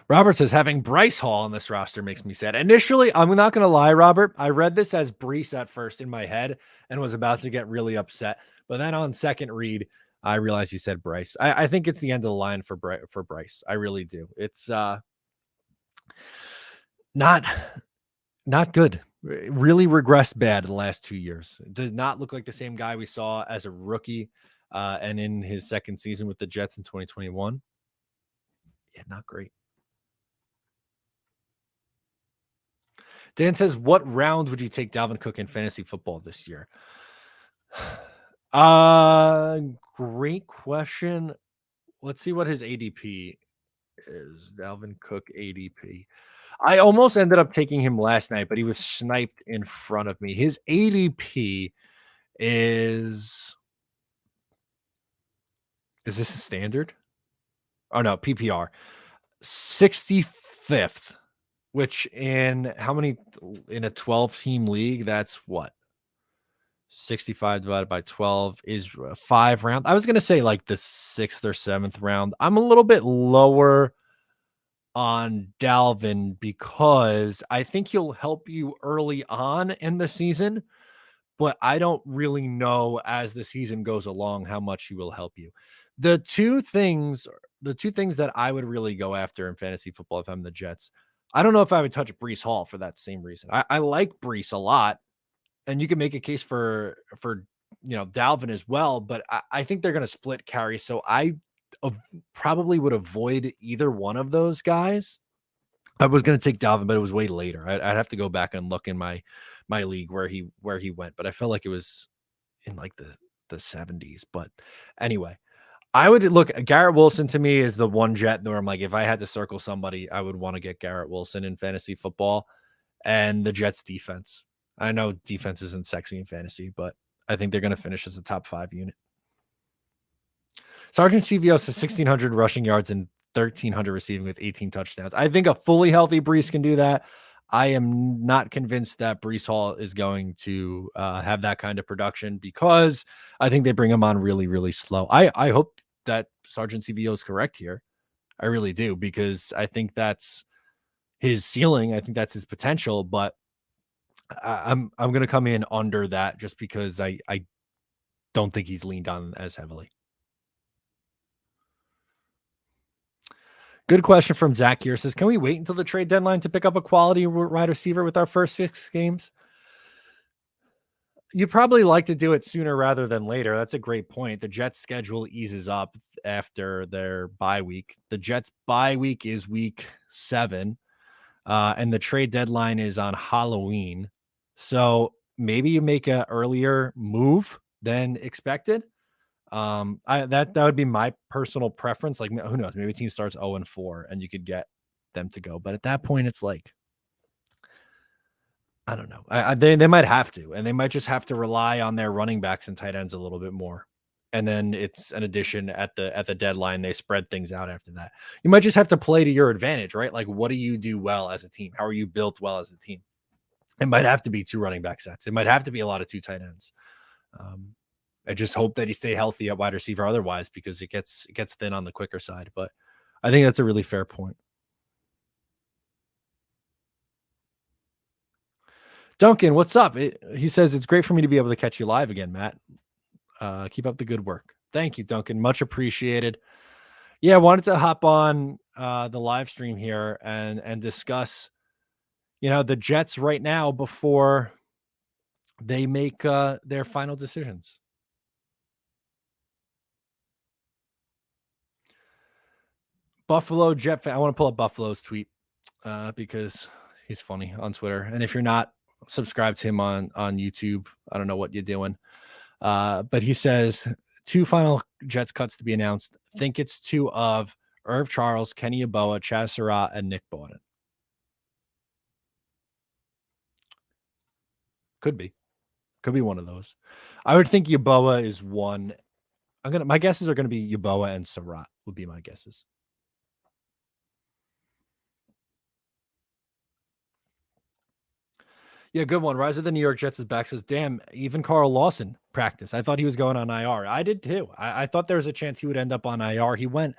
Speaker 1: Robert says having Bryce Hall on this roster makes me sad. Initially, I'm not going to lie, Robert, I read this as Brees at first in my head and was about to get really upset. But then on second read, I realized he said Bryce. I think it's the end of the line for Bryce. I really do. It's not good. Really regressed bad in the last 2 years. It does not look like the same guy we saw as a rookie and in his second season with the Jets in 2021. Yeah, not great. Dan says, what round would you take Dalvin Cook in fantasy football this year? Great question. Let's see what his ADP is. Dalvin Cook ADP. I almost ended up taking him last night, but he was sniped in front of me. His ADP is this a standard? Oh no, PPR. 65th, which in a 12-team league, that's what? 65 divided by 12 is 5 round. I was going to say like the 6th or 7th round. I'm a little bit lower on Dalvin because I think he'll help you early on in the season, but I don't really know as the season goes along how much he will help you. The two things that I would really go after in fantasy football if I'm the Jets, I don't know if I would touch Brees Hall for that same reason. I like Brees a lot, and you can make a case for Dalvin as well, but I think they're going to split carry. So I probably would avoid either one of those guys. I was going to take Dalvin, but it was way later. I'd have to go back and look in my league where he went, but I felt like it was in like the 70s. But anyway, I would look. Garrett Wilson to me is the one Jet where I'm like, if I had to circle somebody, I would want to get Garrett Wilson in fantasy football. And the Jets defense. I know defense isn't sexy in fantasy, but I think they're going to finish as a top 5 unit. Sergeant CVS has 1,600 rushing yards and 1,300 receiving with 18 touchdowns. I think a fully healthy Brees can do that. I am not convinced that Brees Hall is going to have that kind of production because I think they bring him on really, really slow. I hope that Sergeant CVO is correct here. I really do, because I think that's his ceiling. I think that's his potential, but I'm going to come in under that just because I don't think he's leaned on as heavily. Good question from Zach here. Says, can we wait until the trade deadline to pick up a quality wide receiver with our first 6 games? You'd probably like to do it sooner rather than later. That's a great point. The Jets' schedule eases up after their bye week. The Jets' bye week is week 7, and the trade deadline is on Halloween. So maybe you make an earlier move than expected. That would be my personal preference. Like, who knows? Maybe a team starts 0-4 and you could get them to go. But at that point, it's like, I don't know. They might have to, and they might just have to rely on their running backs and tight ends a little bit more. And then it's an addition at the deadline. They spread things out after that. You might just have to play to your advantage, right? Like, what do you do well as a team? How are you built well as a team? It might have to be 2 running back sets. It might have to be a lot of 2 tight ends. I just hope that he stay healthy at wide receiver otherwise, because it gets thin on the quicker side. But I think that's a really fair point. Duncan, what's up? He says, it's great for me to be able to catch you live again, Matt. Keep up the good work. Thank you, Duncan. Much appreciated. Yeah, I wanted to hop on the live stream here and discuss, the Jets right now before they make their final decisions. Buffalo Jet fan. I want to pull up Buffalo's tweet because he's funny on Twitter. And if you're not subscribed to him on YouTube, I don't know what you're doing. But he says 2 final Jets cuts to be announced. Think it's 2 of Irv Charles, Kenny Yeboah, Chaz Surratt, and Nick Bowden. Could be one of those. I would think Yeboah is one. My guesses are going to be Yeboah and Surratt would be my guesses. Yeah, good one. Rise of the New York Jets is back. Says, damn, even Carl Lawson practiced. I thought he was going on IR. I did too. I thought there was a chance he would end up on IR. He went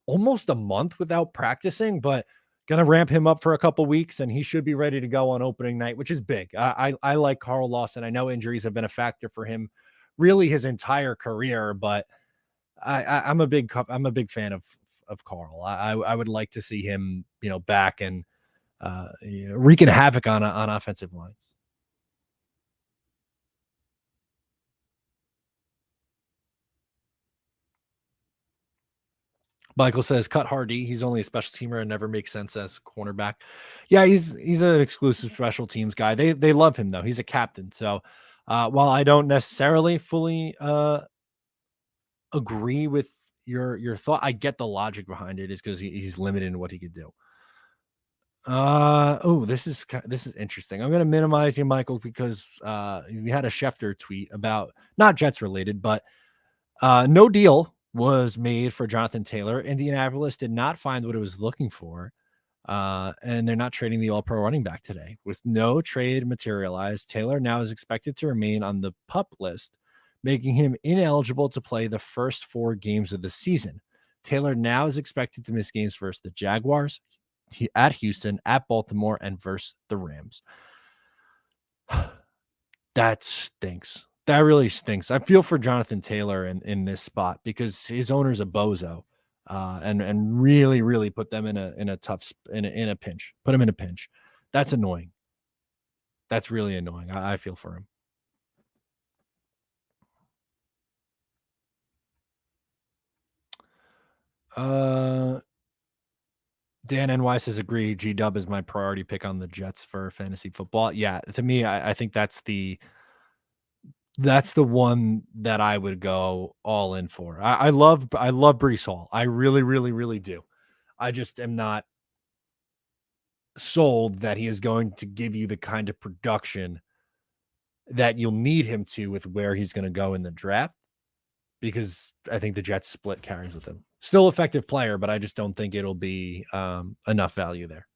Speaker 1: almost a month without practicing, but going to ramp him up for a couple weeks, and he should be ready to go on opening night, which is big. I like Carl Lawson. I know injuries have been a factor for him really his entire career, but I'm a big fan of Carl. I would like to see him, back and wreaking havoc on offensive lines. Michael says, cut Hardy. He's only a special teamer and never makes sense as cornerback. Yeah, he's an exclusive special teams guy. They love him though. He's a captain. So while I don't necessarily fully agree with your thought, I get the logic behind it, is because he's limited in what he could do. This is interesting. I'm going to minimize you, Michael, because we had a Schefter tweet about, not Jets related, but no deal was made for Jonathan Taylor. Indianapolis did not find what it was looking for, and they're not trading the all-pro running back today. With no trade materialized, Taylor now is expected to remain on the PUP list, making him ineligible to play the first 4 games of the season. Taylor now is expected to miss games versus the Jaguars, at Houston, at Baltimore, and versus the Rams. That stinks. That really stinks. I feel for Jonathan Taylor in this spot, because his owner's a bozo, and really, really put them in a tough in a pinch. Put him in a pinch. That's annoying. That's really annoying. I feel for him. Dan NY says, agree. G-Dub is my priority pick on the Jets for fantasy football. Yeah, to me, I think that's the one that I would go all in for. I love Brees Hall. I really, really, really do. I just am not sold that he is going to give you the kind of production that you'll need him to with where he's going to go in the draft. because I think the Jets split carries with him. Still effective player, but I just don't think it'll be enough value there.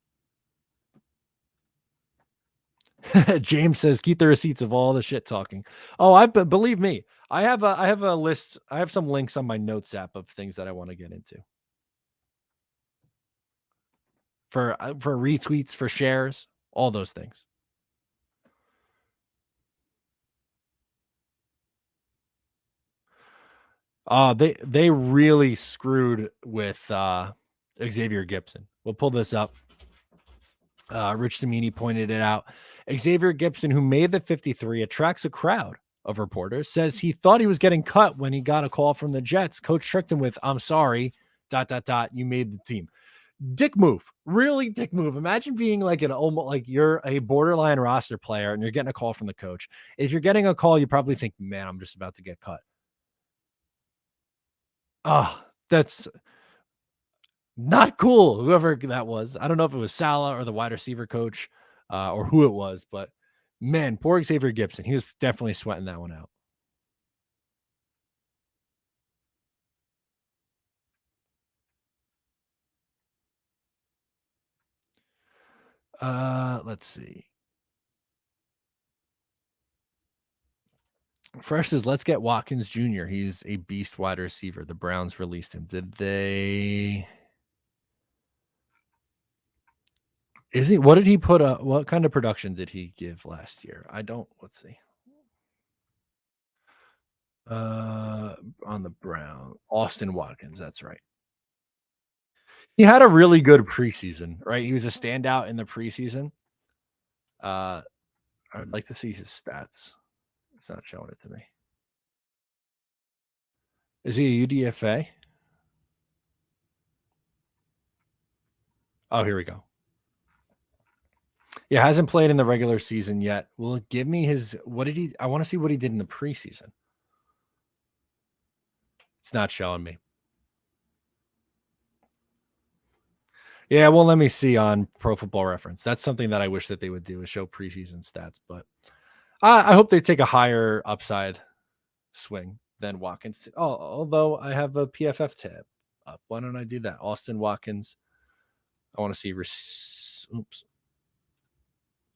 Speaker 1: James says, keep the receipts of all the shit talking. Oh, believe me, I have a list. I have some links on my notes app of things that I want to get into for retweets, for shares, all those things. They really screwed with Xavier Gibson. We'll pull this up. Rich Samini pointed it out. Xavier Gibson, who made the 53, attracts a crowd of reporters, says he thought he was getting cut when he got a call from the Jets. Coach tricked him with, I'm sorry, ... You made the team. Dick move. Really dick move. Imagine being like almost like you're a borderline roster player and you're getting a call from the coach. If you're getting a call, you probably think, man, I'm just about to get cut. Oh, that's not cool. Whoever that was. I don't know if it was Salah or the wide receiver coach or who it was, but man, poor Xavier Gibson. He was definitely sweating that one out. Let's see. Fresh says, let's get Watkins Jr. He's a beast wide receiver. The Browns released him. Did they? Is he? What did he put up? What kind of production did he give last year? I don't. Let's see. On the Brown, Austin Watkins. That's right. He had a really good preseason, right? He was a standout in the preseason. I would like to see his stats. It's not showing it to me. Is he a UDFA? Oh, here we go. Yeah, hasn't played in the regular season yet. Will it give me his? What did he? I want to see what he did in the preseason. It's not showing me. Yeah, well, let me see on Pro Football Reference. That's something that I wish that they would do is show preseason stats. But I hope they take a higher upside swing than Watkins. Oh, although I have a PFF tab up. Why don't I do that? Austin Watkins. I want to see. Oops.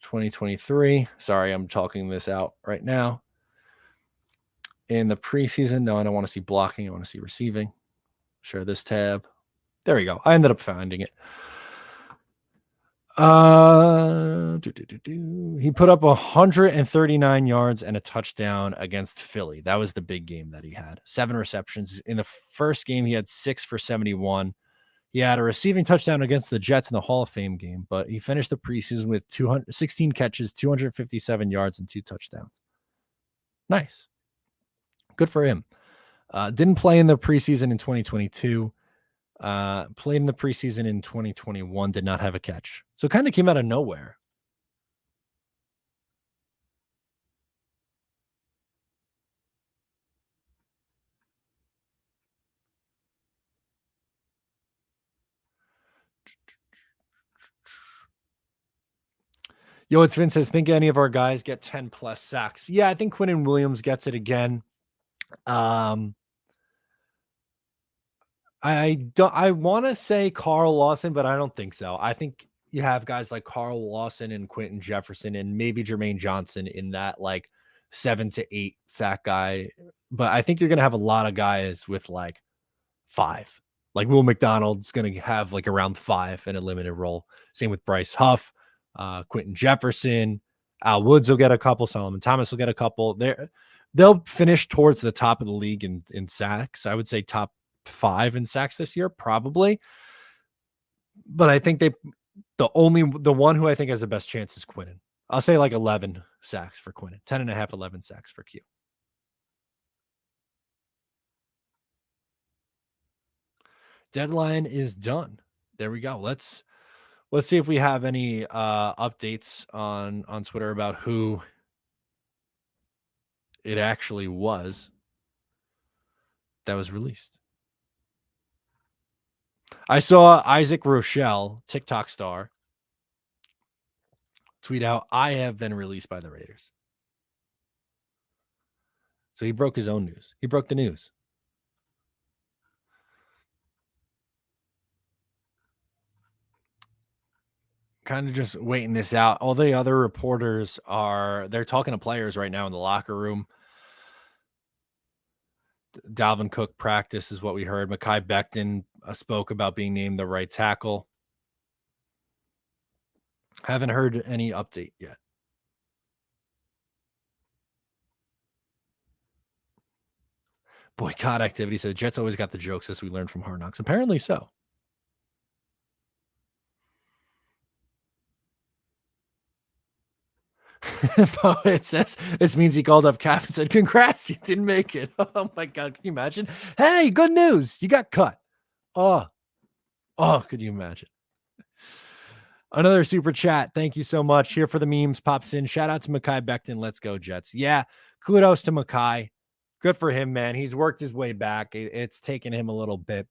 Speaker 1: 2023. Sorry, I'm talking this out right now. In the preseason, no, I don't want to see blocking. I want to see receiving. Share this tab. There we go. I ended up finding it. He put up 139 yards and a touchdown against Philly. That was the big game that he had. 7 receptions. In the first game, he had 6 for 71. He had a receiving touchdown against the Jets in the Hall of Fame game, but he finished the preseason with 216 catches, 257 yards, and 2 touchdowns. Nice. Good for him. Didn't play in the preseason in 2022. Played in the preseason in 2021. Did not have a catch. So kind of came out of nowhere. Yo, it's Vince says, think any of our guys get 10 plus sacks? Yeah, I think Quinnen Williams gets it again. I want to say Carl Lawson, but I don't think so. I think you have guys like Carl Lawson and Quentin Jefferson and maybe Jermaine Johnson in that like 7 to 8 sack guy. But I think you're going to have a lot of guys with like 5. Like Will McDonald's going to have like around 5 in a limited role. Same with Bryce Huff, Quentin Jefferson, Al Woods will get a couple. Solomon Thomas will get a couple. They'll finish towards the top of the league in sacks. I would say top 5 in sacks this year, probably. But I think the one who I think has the best chance is Quinnen. I'll say like 11 sacks for Quinnen, 10 and a half, 11 sacks for Q. Deadline is done. There we go. Let's see if we have any updates on Twitter about who it actually was that was released. I saw Isaac Rochelle, TikTok star, tweet out, I have been released by the Raiders. So he broke his own news. He broke the news. kind of just waiting this out. All the other reporters they're talking to players right now in the locker room. Dalvin Cook practice is what we heard. Mekhi Becton spoke about being named the right tackle. Haven't heard any update yet. Boycott activity. So the Jets always got the jokes, as we learned from Hard Knocks. Apparently so. It says this means he called up Cap and said, "Congrats, you didn't make it." Oh my God, can you imagine? Hey, good news, you got cut. Oh, could you imagine? Another super chat. Thank you so much. Here for the memes pops in. Shout out to Mekhi Becton. Let's go, Jets. Yeah, kudos to Mekhi. Good for him, man. He's worked his way back. It's taken him a little bit,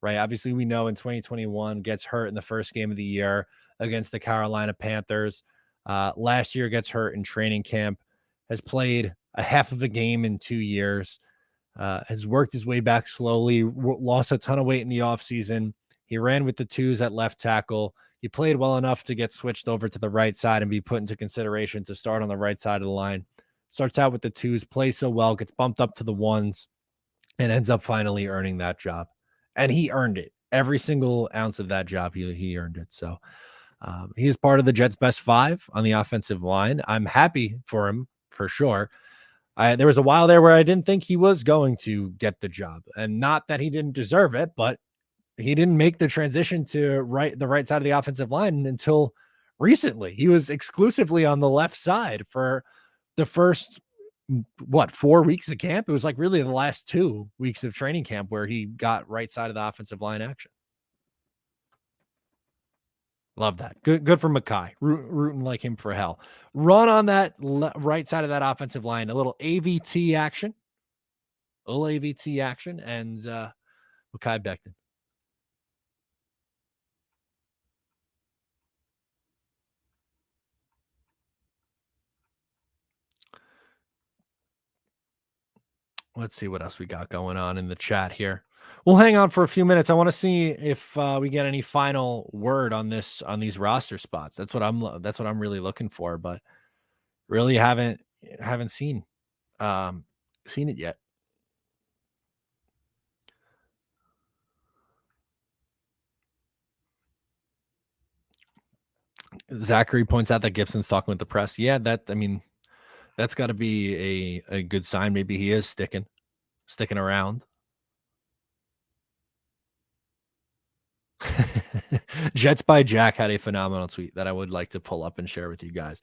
Speaker 1: right? Obviously, we know in 2021 gets hurt in the first game of the year against the Carolina Panthers. Last year gets hurt in training camp. Has played a half of a game in 2 years. Has worked his way back slowly. Lost a ton of weight in the offseason. He ran with the twos at left tackle. He played well enough to get switched over to the right side and be put into consideration to start on the right side of the line. Starts out with the twos, plays so well, gets bumped up to the ones, and ends up finally earning that job. And he earned it. Every single ounce of that job, he earned it. So he is part of the Jets' best 5 on the offensive line. I'm happy for him, for sure. There was a while there where I didn't think he was going to get the job. And not that he didn't deserve it, but he didn't make the transition to the right side of the offensive line until recently. He was exclusively on the left side for the first 4 weeks of camp. It was like really the last 2 weeks of training camp where he got right side of the offensive line action. Love that. Good for Mekhi. Rooting like him for hell. Run on that right side of that offensive line. A little AVT action. And Mekhi Becton. Let's see what else we got going on in the chat here. We'll hang on for a few minutes. I want to see if we get any final word on these roster spots. That's what I'm really looking for, but really haven't seen it yet. Zachary points out that Gibson's talking with the press. Yeah, that's got to be a good sign. Maybe he is sticking around. Jets by Jack had a phenomenal tweet that I would like to pull up and share with you guys.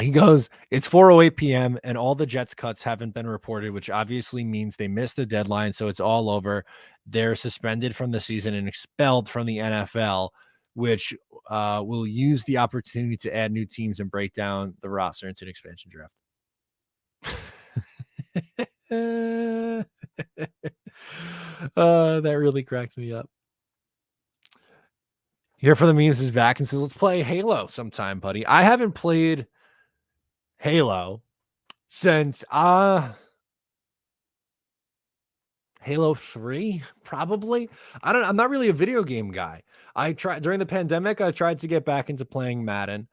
Speaker 1: He goes, "It's 4:08 p.m. and all the Jets cuts haven't been reported, which obviously means they missed the deadline, so it's all over. They're suspended from the season and expelled from the NFL, which will use the opportunity to add new teams and break down the roster into an expansion draft." That really cracked me up. Here for the memes is back and says, "Let's play Halo sometime, buddy." I haven't played Halo since Halo 3, probably. I'm not really a video game guy. I tried during the pandemic, I tried to get back into playing Madden.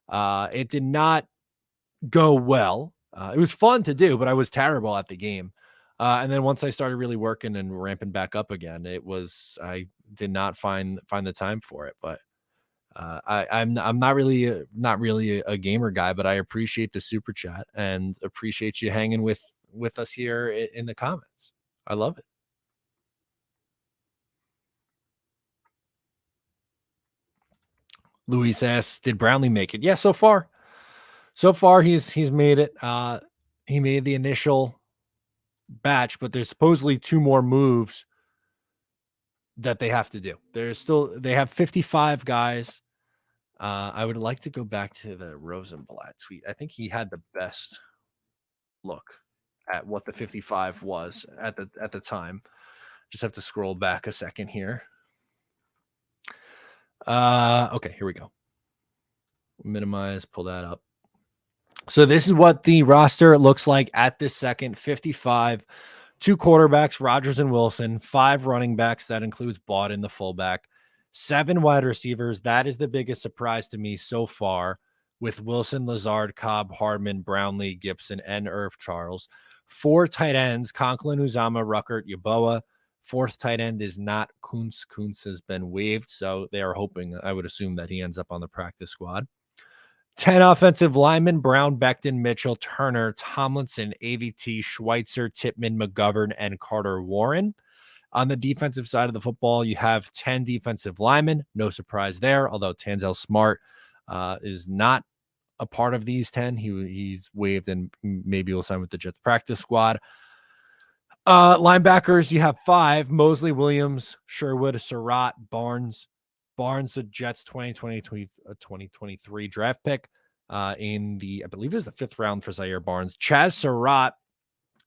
Speaker 1: It did not go well. It was fun to do, but I was terrible at the game. And then once I started really working and ramping back up again, I did not find the time for it. But I'm not really a gamer guy, but I appreciate the super chat and appreciate you hanging with us here in the comments. I love it. Luis asks, "Did Brownlee make it?" Yeah, so far he's made it. He made the initial batch, but there's supposedly 2 more moves that they have to do. They have 55 guys. I would like to go back to the Rosenblatt tweet. I think he had the best look at what the 55 was at the time. Just have to scroll back a second here. Okay, here we go. Minimize, pull that up. So this is what the roster looks like at this second. 55, 2 quarterbacks, Rodgers and Wilson, 5 running backs. That includes Bawden, the fullback, 7 wide receivers. That is the biggest surprise to me so far, with Wilson, Lazard, Cobb, Hardman, Brownlee, Gibson, and Irv Charles. 4 tight ends, Conklin, Uzama, Ruckert, Yeboah. 4th tight end is not Kuntz. Kuntz has been waived, so they are hoping, I would assume, that he ends up on the practice squad. 10 offensive linemen, Brown, Becton, Mitchell, Turner, Tomlinson, AVT, Schweitzer, Tippmann, McGovern, and Carter Warren. On the defensive side of the football, you have 10 defensive linemen. No surprise there, although Tanzel Smart is not a part of these 10. He's waived and maybe will sign with the Jets practice squad. Linebackers, you have 5: Mosley, Williams, Sherwood, Surratt, Barnes. Barnes, the Jets 2023 draft pick in the, I believe it was the 5th round for Zaire Barnes. Chaz Surratt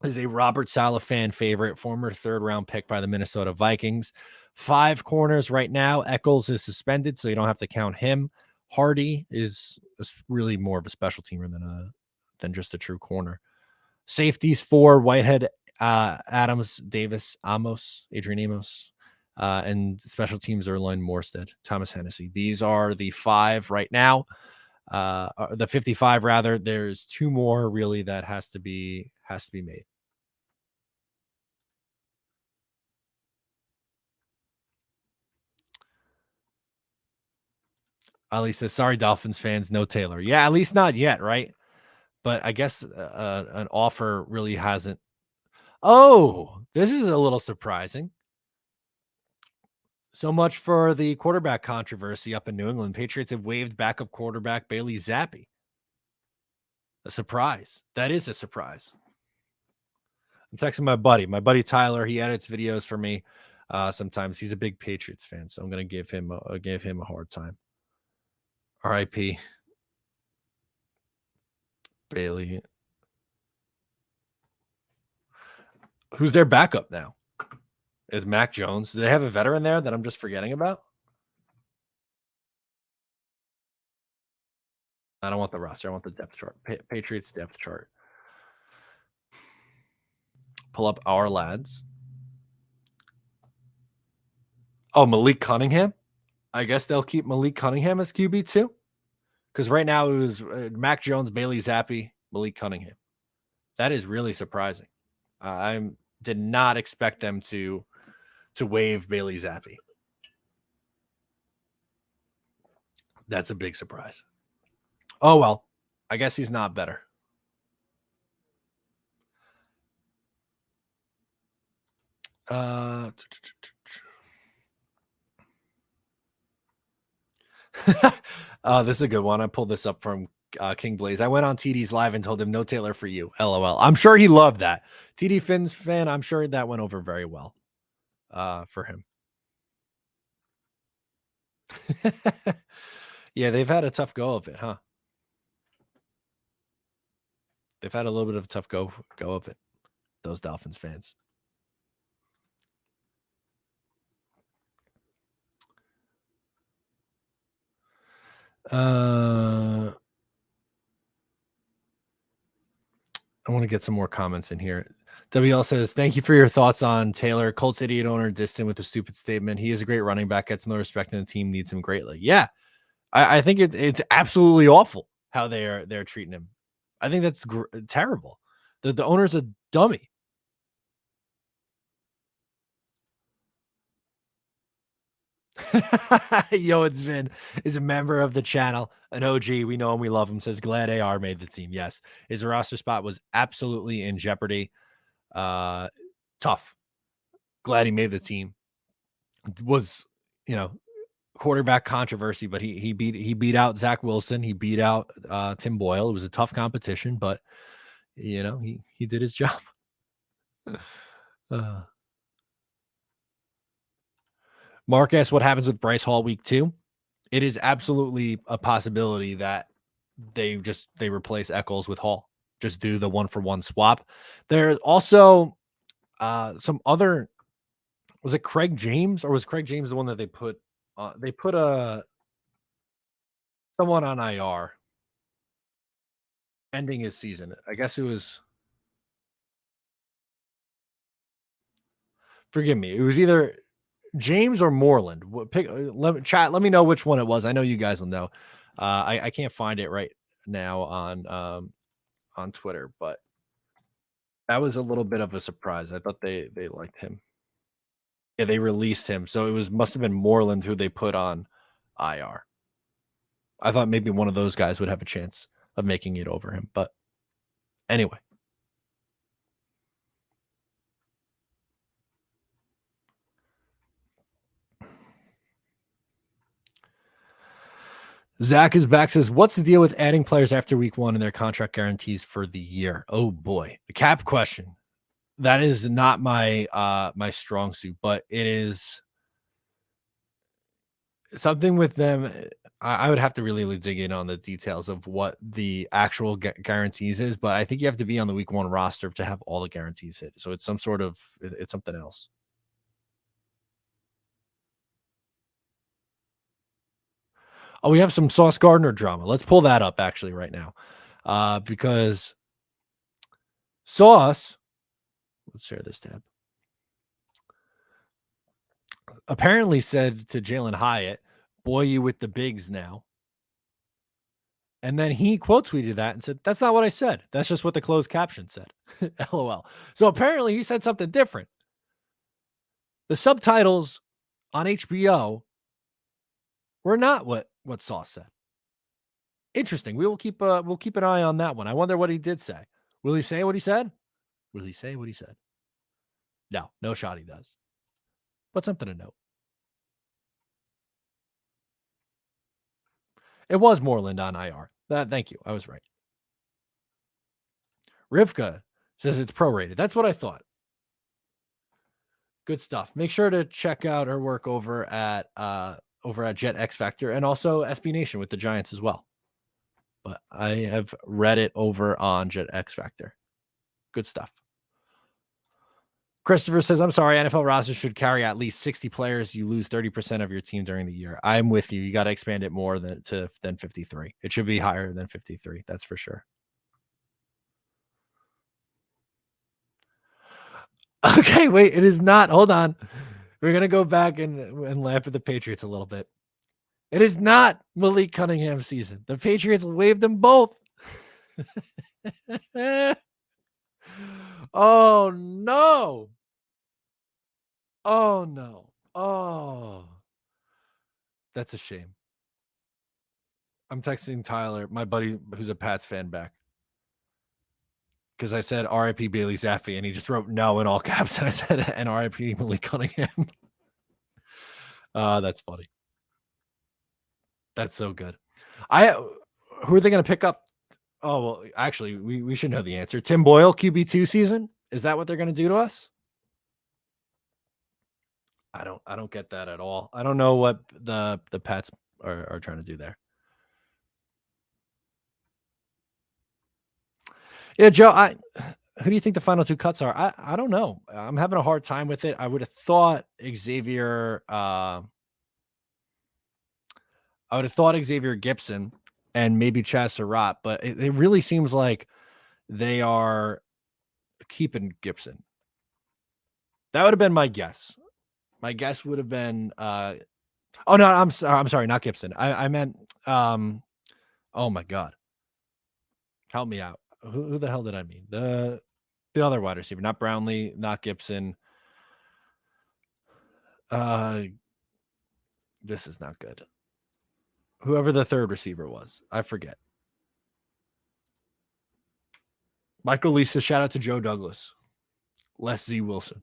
Speaker 1: is a Robert Saleh fan favorite, former 3rd round pick by the Minnesota Vikings. 5 corners right now. Eccles is suspended, so you don't have to count him. Hardy is really more of a special teamer than just a true corner. Safeties 4: Whitehead, Adams, Davis, Adrian Amos, and special teams are Erline Morstead, Thomas Hennessy. These are the 5 right now. The 55 rather. There's 2 more really that has to be made. Ali says, sorry, Dolphins fans, no Taylor. Yeah, at least not yet, right? But I guess an offer really hasn't. Oh, this is a little surprising. So much for the quarterback controversy up in New England. Patriots have waived backup quarterback Bailey Zappi. A surprise. That is a surprise. I'm texting my buddy Tyler. He edits videos for me. Sometimes he's a big Patriots fan, so I'm going to give him a hard time. R.I.P. Bailey. Who's their backup now? Is Mac Jones? Do they have a veteran there that I'm just forgetting about? I don't want the roster. I want the depth chart. Patriots depth chart. Pull up our lads. Oh, Malik Cunningham. I guess they'll keep Malik Cunningham as QB too. Because right now it was Mac Jones, Bailey Zappi, Malik Cunningham. That is really surprising. I did not expect them to waive Bailey Zappi. That's a big surprise. Oh, well, I guess he's not better. This is a good one. I pulled this up from King Blaze. I went on TD's live and told him no Taylor for you. LOL. I'm sure he loved that. TD Finn's fan. I'm sure that went over very well for him. Yeah, they've had a tough go of it, huh? They've had a little bit of a tough go of it, those Dolphins fans. I want to get some more comments in here. WL says, thank you for your thoughts on Taylor. Colts idiot owner distant with a stupid statement. He is a great running back, gets no respect, and the team needs him greatly. Yeah, I think it's absolutely awful how they're treating him. I think that's terrible. The owner's a dummy. Yo, it's Vin is a member of the channel, an OG. We know him, we love him. Says glad AR made the team. Yes, his roster spot was absolutely in jeopardy. Tough. Glad he made the team. Was quarterback controversy, but he beat out Zach Wilson. He beat out Tim Boyle. It was a tough competition, but he did his job. Mark asked what happens with Bryce Hall week 2. It is absolutely a possibility that they replace Eccles with Hall. Just do the 1-for-1 swap. There's also some other. Was it Craig James, or was Craig James the one that they put? They put someone on IR, ending his season. I guess it was. Forgive me. It was either James or Moreland? Pick. Chat. Let me know which one it was. I know you guys will know. I can't find it right now on Twitter, but that was a little bit of a surprise. I thought they liked him. Yeah, they released him, so it must have been Moreland who they put on IR. I thought maybe one of those guys would have a chance of making it over him, but anyway. Zach is back, says, what's the deal with adding players after week 1 and their contract guarantees for the year? Oh boy, a cap question. That is not my my strong suit, but it is something with them. I would have to really dig in on the details of what the actual guarantees is, but I think you have to be on the week 1 roster to have all the guarantees hit. So it's some sort of it's something else. Oh, we have some Sauce Gardner drama. Let's pull that up actually right now. Because Sauce, let's share this tab, apparently said to Jalen Hyatt, boy, you with the bigs now. And then he quote tweeted that and said, that's not what I said. That's just what the closed caption said. LOL. So apparently he said something different. The subtitles on HBO were not what Sauce said. Interesting. We'll keep an eye on that one. I wonder what he did say. Will he say what he said? Will he say what he said? No shot he does. But something to note. It was Moreland on IR. Thank you. I was right. Rivka says it's prorated. That's what I thought. Good stuff. Make sure to check out her work over at Jet X Factor and also SB Nation with the Giants as well. But I have read it over on Jet X Factor. Good stuff. Christopher says, I'm sorry, NFL rosters should carry at least 60 players. You lose 30% of your team during the year. I'm with you. You got to expand it more than 53. It should be higher than 53. That's for sure. Okay, wait, it is not. Hold on. We're going to go back and laugh at the Patriots a little bit. It is not Malik Cunningham's season. The Patriots waived them both. Oh, no. Oh, no. Oh. That's a shame. I'm texting Tyler, my buddy who's a Pats fan, back. Because I said RIP Bailey Zappi, and he just wrote no in all caps. And I said, and RIP Malik Cunningham. That's funny. That's so good. Who are they going to pick up? Oh, well, actually, we should know the answer. Tim Boyle, QB2 season? Is that what they're going to do to us? I don't get that at all. I don't know what the Pats are trying to do there. Yeah, Joe, who do you think the final 2 cuts are? I don't know. I'm having a hard time with it. I would have thought Xavier Gibson and maybe Chaz Surratt, but it really seems like they are keeping Gibson. That would have been my guess. My guess would have been oh no, I'm sorry, not Gibson. I meant oh my god. Help me out. Who the hell did I mean? The other wide receiver, not Brownlee, not Gibson. This is not good. Whoever the third receiver was, I forget. Michael Lisa, shout out to Joe Douglas. Les Z. Wilson.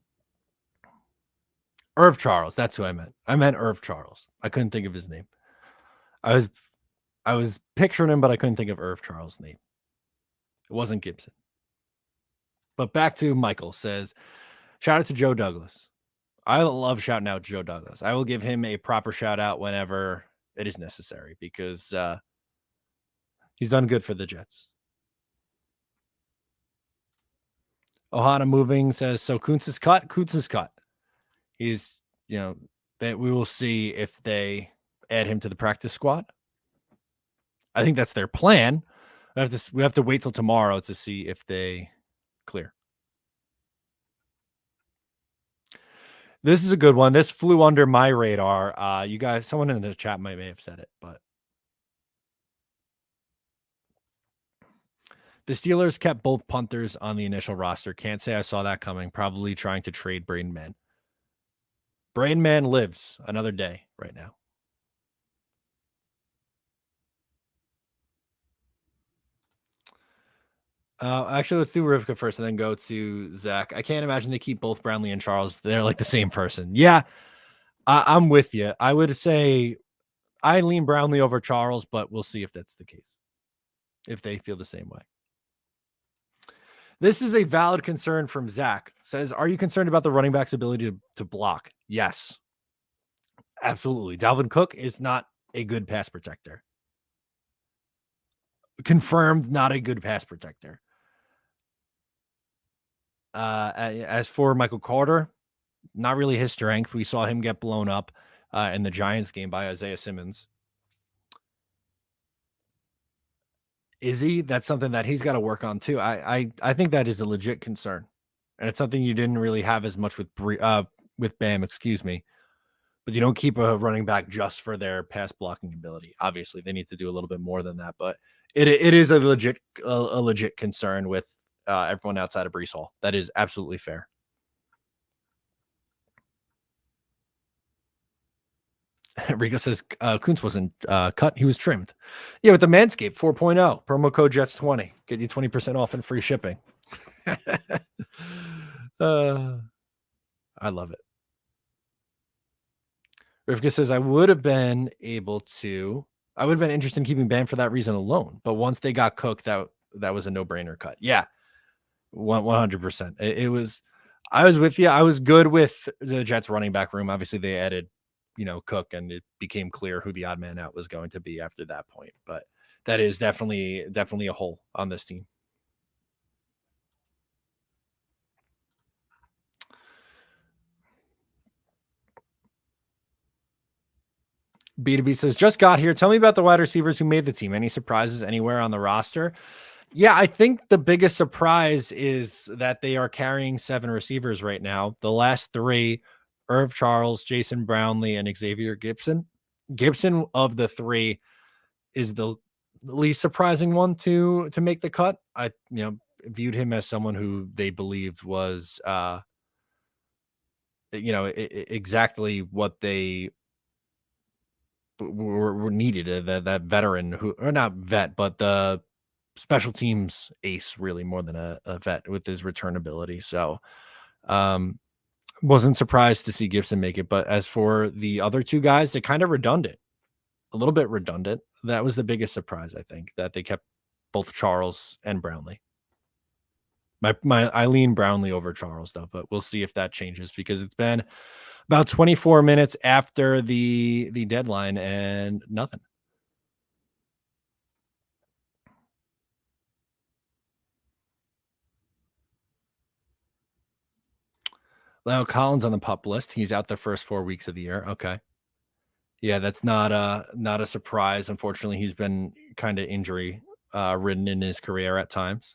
Speaker 1: Irv Charles, that's who I meant. I meant Irv Charles. I couldn't think of his name. I was picturing him, but I couldn't think of Irv Charles' name. It wasn't Gibson. But back to Michael says, shout out to Joe Douglas. I love shouting out Joe Douglas. I will give him a proper shout out whenever it is necessary because he's done good for the Jets. Ohana Moving says, so Kuntz is cut. Kuntz is cut. He's, that we will see if they add him to the practice squad. I think that's their plan. We have to wait till tomorrow to see if they clear. This is a good one. This flew under my radar. You guys, someone in the chat may have said it, but the Steelers kept both punters on the initial roster. Can't say I saw that coming. Probably trying to trade Braden Mann. Braden Mann lives another day right now. Actually, let's do Rivka first and then go to Zach. I can't imagine they keep both Brownlee and Charles. They're like the same person. Yeah, I'm with you. I would say I lean Brownlee over Charles, but we'll see if that's the case, if they feel the same way. This is a valid concern from Zach. Says, are you concerned about the running back's ability to block? Yes, absolutely. Dalvin Cook is not a good pass protector. Confirmed, not a good pass protector. As for Michael Carter, not really his strength. We saw him get blown up in the Giants game by Isaiah Simmons. Is he? That's something that he's got to work on too. I think that is a legit concern, and it's something you didn't really have as much with Bam. Excuse me, but you don't keep a running back just for their pass blocking ability. Obviously, they need to do a little bit more than that, but it is a legit concern with everyone outside of Breece Hall. That is absolutely fair. Rico says Kuntz wasn't cut. He was trimmed. Yeah, with the Manscaped 4.0. Promo code JETS20. Get you 20% off and free shipping. I love it. Rivka says, I would have been interested in keeping Bam for that reason alone. But once they got Cook, that was a no-brainer cut. Yeah, 100%. It was, I was with you. I was good with the Jets running back room. Obviously, they added, Cook, and it became clear who the odd man out was going to be after that point. But that is definitely a hole on this team. B2B says, just got here. Tell me about the wide receivers who made the team. Any surprises anywhere on the roster? Yeah, I think the biggest surprise is that they are carrying 7 receivers right now. The last 3, Irv Charles, Jason Brownlee, and Xavier Gibson. Gibson of the 3 is the least surprising one to make the cut. I viewed him as someone who they believed was exactly what they were needed, that veteran who, or not vet, but the special teams ace, really, more than a vet, with his return ability. So wasn't surprised to see Gibson make it. But as for the other 2 guys, they're kind of redundant, a little bit redundant. That was the biggest surprise, I think, that they kept both Charles and Brownlee. I lean Brownlee over Charles, though, but we'll see if that changes, because it's been about 24 minutes after the deadline and nothing. Lyle Collins on the pup list. He's out the first 4 weeks of the year. Okay. Yeah, that's not a surprise. Unfortunately, he's been kind of injury ridden in his career at times.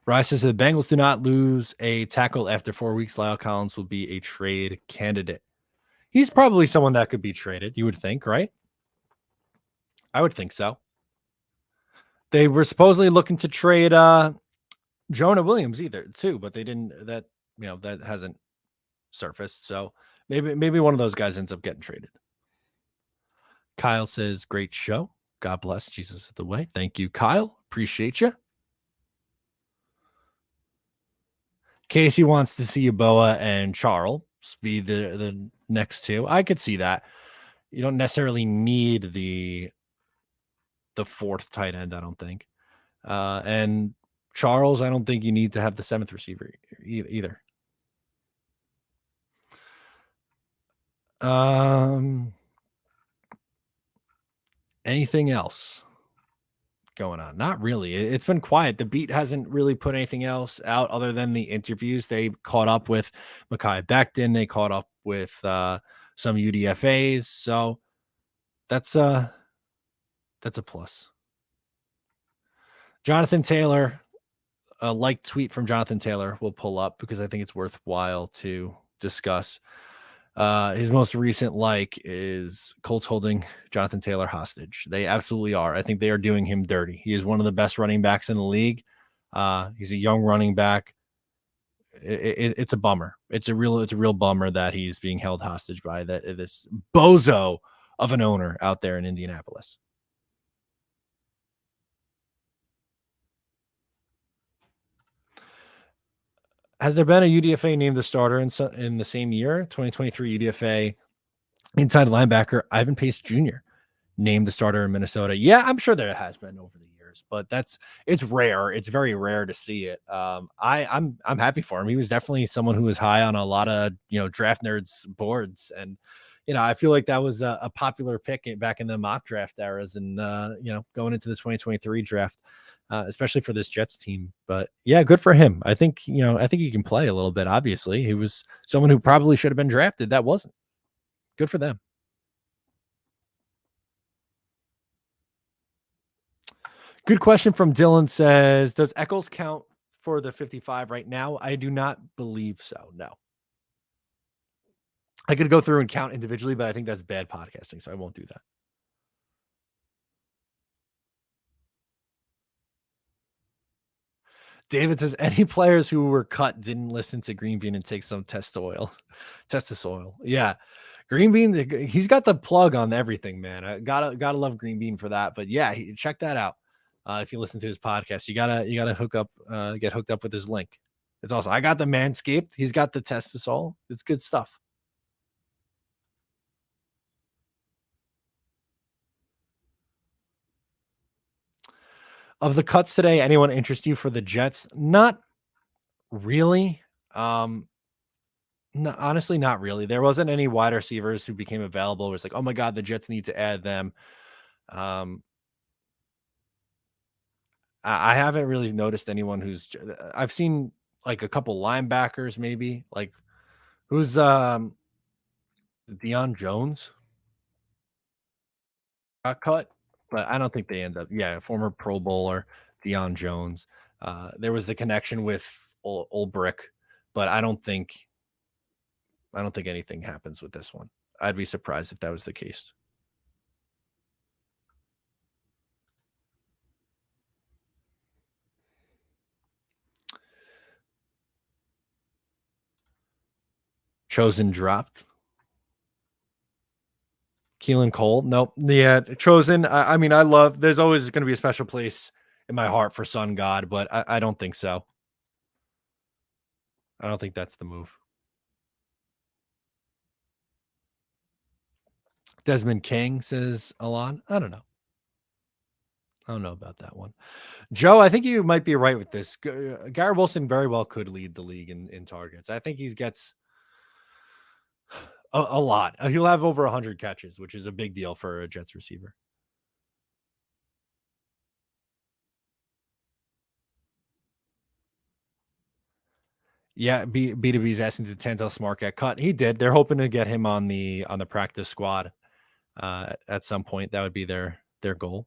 Speaker 1: Rice says, if the Bengals do not lose a tackle after 4 weeks, Lyle Collins will be a trade candidate. He's probably someone that could be traded, you would think, right? I would think so. They were supposedly looking to trade Jonah Williams too, but they didn't. That hasn't surfaced. So maybe one of those guys ends up getting traded. Kyle says, great show. God bless. Jesus is the way. Thank you, Kyle. Appreciate you. Casey wants to see Yeboah and Charles be the next 2. I could see that. You don't necessarily need the 4th tight end, I don't think. And Charles, I don't think you need to have the 7th receiver either. Anything else going on? Not really. It's been quiet. The beat hasn't really put anything else out other than the interviews. They caught up with Mekhi Becton. They caught up with some UDFAs. So that's a plus. Jonathan Taylor a like tweet from Jonathan Taylor will pull up because I think it's worthwhile to discuss. His most recent like is Colts holding Jonathan Taylor hostage. They absolutely are. I think they are doing him dirty. He is one of the best running backs in the league. He's a young running back. It's a bummer. It's a real bummer that he's being held hostage by this bozo of an owner out there in Indianapolis. Has there been a UDFA named the starter in the same year? 2023 UDFA inside linebacker Ivan Pace Jr. named the starter in Minnesota. Yeah, I'm sure there has been over the years, but it's rare. It's very rare to see it. I'm happy for him. He was definitely someone who was high on a lot of draft nerds boards, and I feel like that was a popular pick back in the mock draft eras, and going into the 2023 draft. Especially for this Jets team. But yeah, good for him. I think he can play a little bit. Obviously, he was someone who probably should have been drafted. That wasn't. Good for them. Good question from Dylan says, does Eccles count for the 55 right now? I do not believe so. No. I could go through and count individually, but I think that's bad podcasting, so I won't do that. David says, any players who were cut didn't listen to Green Bean and take some test oil. Testis oil. Yeah. Green Bean, he's got the plug on everything, man. I gotta love Green Bean for that. But yeah, check that out. If you listen to his podcast, you gotta get hooked up with his link. It's awesome. I got the Manscaped. He's got the Testis oil. It's good stuff. Of the cuts today, anyone interest you for the Jets? Not really. No, honestly, not really. There wasn't any wide receivers who became available. It was like, oh my God, the Jets need to add them. I haven't really noticed anyone I've seen like a couple linebackers, maybe like who's Deion Jones got cut, but I don't think they end up. Yeah, former Pro Bowler Deion Jones. There was the connection with Ulbrich, but I don't think anything happens with this one. I'd be surprised if that was the case. Chosen dropped. Keelan Cole. Nope. Yeah, Chosen. I mean, there's always going to be a special place in my heart for Sun God, but I don't think so. I don't think that's the move. Desmond King says Alon. I don't know. I don't know about that one. Joe, I think you might be right with this. Garrett Wilson very well could lead the league in targets. I think he gets a lot. He'll have over 100 catches, which is a big deal for a Jets receiver. Yeah, B2B's asking did Tanzel Smart get cut? He did. They're hoping to get him on the practice squad at some point. That would be their goal.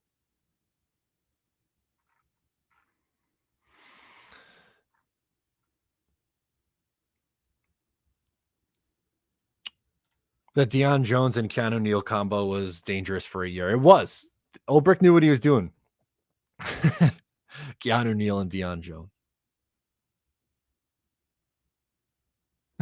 Speaker 1: The Deion Jones and Keanu Neal combo was dangerous for a year. It was. Ulbrich knew what he was doing. Keanu Neal and Deion Jones.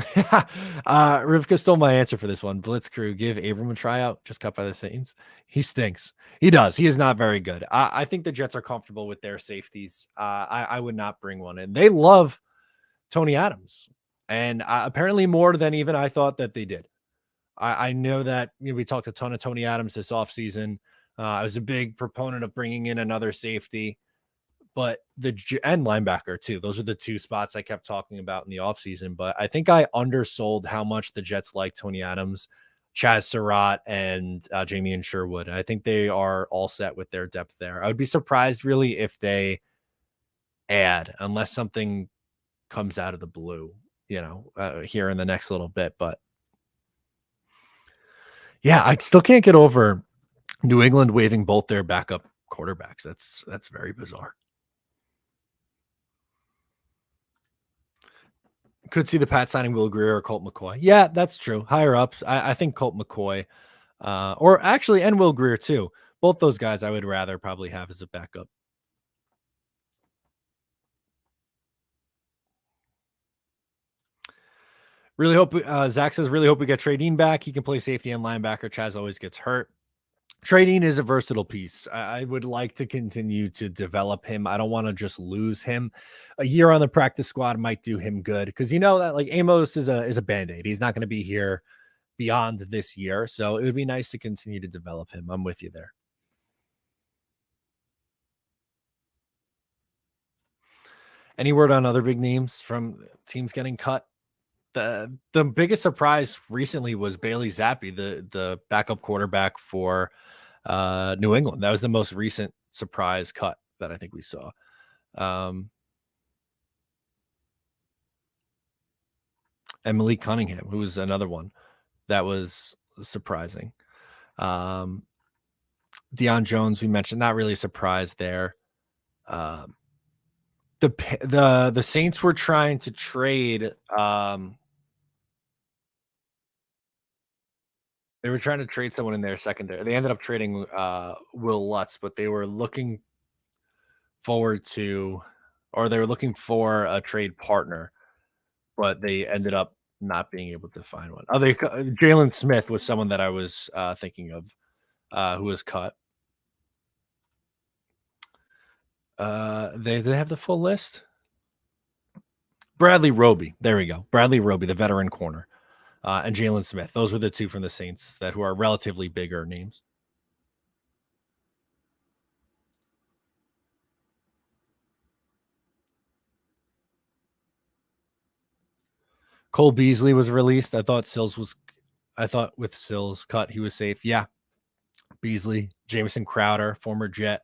Speaker 1: Rivka stole my answer for this one. Blitz crew, give Abram a tryout. Just cut by the Saints. He stinks. He does. He is not very good. I think the Jets are comfortable with their safeties. I would not bring one in. They love Tony Adams, and apparently more than even I thought that they did. I know that we talked a ton of Tony Adams this offseason. I was a big proponent of bringing in another safety. But and linebacker too. Those are the two spots I kept talking about in the offseason. But I think I undersold how much the Jets like Tony Adams, Chaz Surratt, and Jamie Sherwood. I think they are all set with their depth there. I would be surprised really if they add, unless something comes out of the blue, here in the next little bit. But yeah, I still can't get over New England waiving both their backup quarterbacks. That's very bizarre. Could see the Pat signing Will Greer or Colt McCoy. Yeah, that's true. Higher ups, I think Colt McCoy, or actually, and Will Greer too. Both those guys I would rather probably have as a backup. Really hope Zach says, really hope we get Trey Dean back. He can play safety and linebacker. Chaz always gets hurt. Trey Dean is a versatile piece. I would like to continue to develop him. I don't want to just lose him. A year on the practice squad might do him good because you know that like Amos is a band-aid. He's not going to be here beyond this year. So it would be nice to continue to develop him. I'm with you there. Any word on other big names from teams getting cut? The biggest surprise recently was Bailey Zappi, the backup quarterback for New England. That was the most recent surprise cut that I think we saw. And Malik Cunningham, who was another one that was surprising. Deion Jones, we mentioned, not really a surprise there. The Saints were trying to trade. They were trying to trade someone in their secondary. They ended up trading Will Lutz, but they were looking forward to, or they were looking for a trade partner, but they ended up not being able to find one. Oh, Jalen Smith was someone that I was thinking of who was cut. They have the full list. Bradley Roby. There we go. Bradley Roby, the veteran corner. And Jalen Smith. Those were the two from the Saints that who are relatively bigger names. Cole Beasley was released. I thought with Sills cut, he was safe. Yeah. Beasley, Jamison Crowder, former Jet.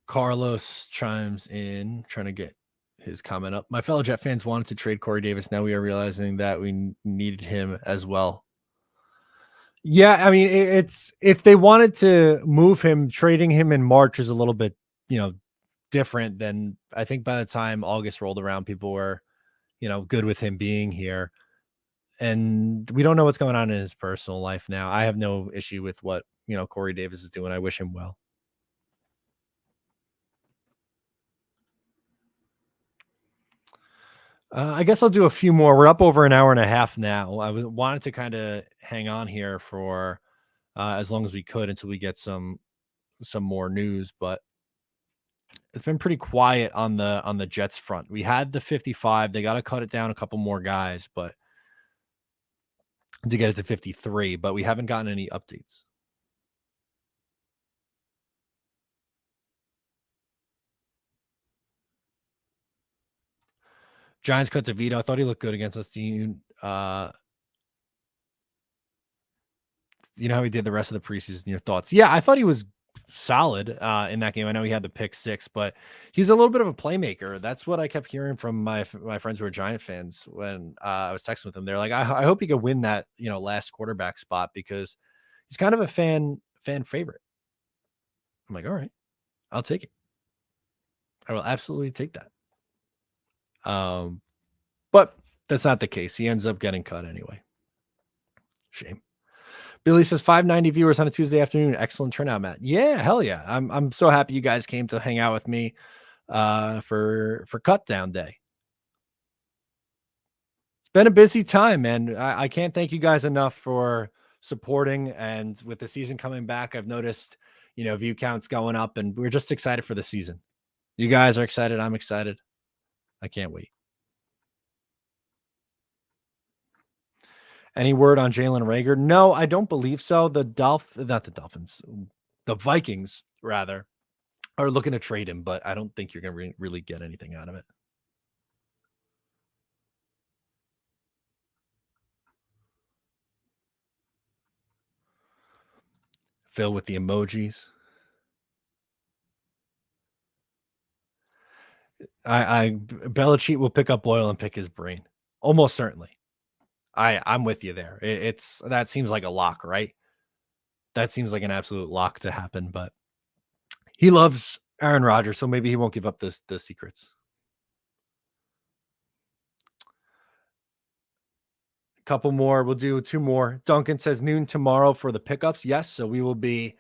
Speaker 1: Carlos chimes in, trying to get his comment up. My fellow Jet fans wanted to trade Corey Davis. Now we are realizing that we needed him as well. Yeah, I mean, it's if they wanted to move him, trading him in March is a little bit, different than I think by the time August rolled around, people were, good with him being here. And we don't know what's going on in his personal life now. I have no issue with what, Corey Davis is doing. I wish him well. I guess I'll do a few more. We're up over an hour and a half now. I wanted to kind of hang on here for as long as we could until we get some more news, but it's been pretty quiet on the Jets front. We had the 55. They got to cut it down a couple more guys, but to get it to 53, but we haven't gotten any updates. Giants cut DeVito. I thought he looked good against us. Do you know how he did the rest of the preseason? Your thoughts? Yeah, I thought he was solid in that game. I know he had the pick 6, but he's a little bit of a playmaker. That's what I kept hearing from my friends who are Giant fans when I was texting with them. They're like, I hope he could win that last quarterback spot because he's kind of a fan favorite. I'm like, all right, I'll take it. I will absolutely take that. But that's not the case. He ends up getting cut anyway. Shame. Billy says 590 viewers on a Tuesday afternoon. Excellent turnout, Matt. Yeah, hell yeah. I'm so happy you guys came to hang out with me for Cutdown Day. It's been a busy time, man. I can't thank you guys enough for supporting. And with the season coming back, I've noticed, view counts going up, and we're just excited for the season. You guys are excited. I'm excited. I can't wait. Any word on Jalen Reagor? No, I don't believe so. The Vikings rather are looking to trade him, but I don't think you're going to really get anything out of it. Phil with the emojis. Belichick will pick up Boyle and pick his brain. Almost certainly. I'm with you there. That seems like a lock, right? That seems like an absolute lock to happen, but He loves Aaron Rodgers, so maybe he won't give up the secrets. A couple more. We'll do 2 more. Duncan says noon tomorrow for the pickups. Yes, so we will be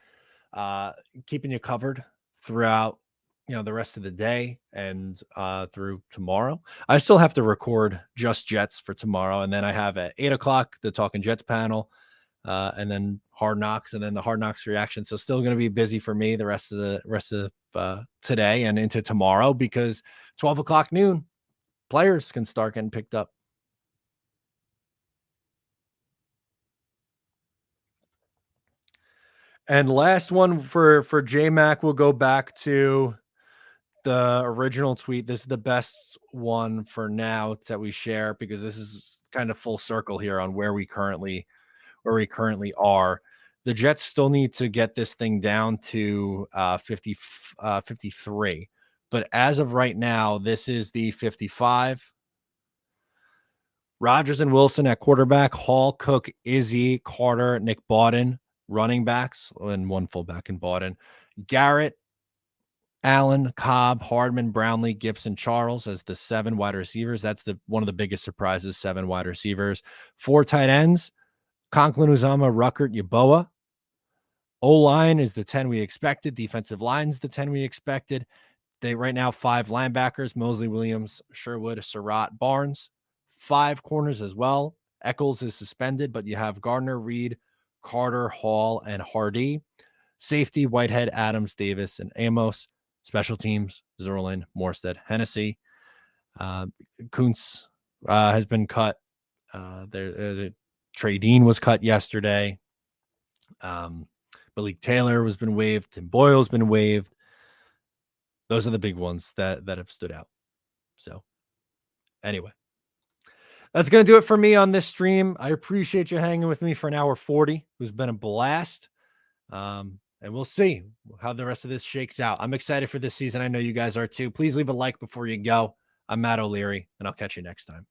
Speaker 1: keeping you covered throughout the rest of the day and through tomorrow. I still have to record just Jets for tomorrow, and then I have at 8:00 the Talking Jets panel, and then Hard Knocks, and then the Hard Knocks reaction. So still going to be busy for me the rest of today and into tomorrow, because 12:00 noon players can start getting picked up. And last one for JMac, we'll go back to the original tweet. This is the best one for now that we share, because this is kind of full circle here on where we currently are. The Jets still need to get this thing down to 53. But as of right now, this is the 55. Rodgers and Wilson at quarterback, Hall, Cook, Izzy, Carter, Nick Bawden, running backs, and one fullback in Bawden. Garrett, Allen, Cobb, Hardman, Brownlee, Gibson, Charles as the 7 wide receivers. That's one of the biggest surprises, 7 wide receivers. 4 tight ends, Conklin, Uzama, Ruckert, Yeboah. O-line is the 10 we expected. Defensive line's the 10 we expected. They right now 5 linebackers, Mosley, Williams, Sherwood, Surratt, Barnes. 5 corners as well. Eccles is suspended, but you have Gardner, Reed, Carter, Hall, and Hardy. Safety, Whitehead, Adams, Davis, and Amos. Special teams, Zerlin, Morstead, Hennessy. Kuntz has been cut. Trey Dean was cut yesterday. Malik Taylor has been waived. Tim Boyle's been waived. Those are the big ones that have stood out. So anyway, that's going to do it for me on this stream. I appreciate you hanging with me for an hour 40. It's been a blast. And we'll see how the rest of this shakes out. I'm excited for this season. I know you guys are too. Please leave a like before you go. I'm Matt O'Leary, and I'll catch you next time.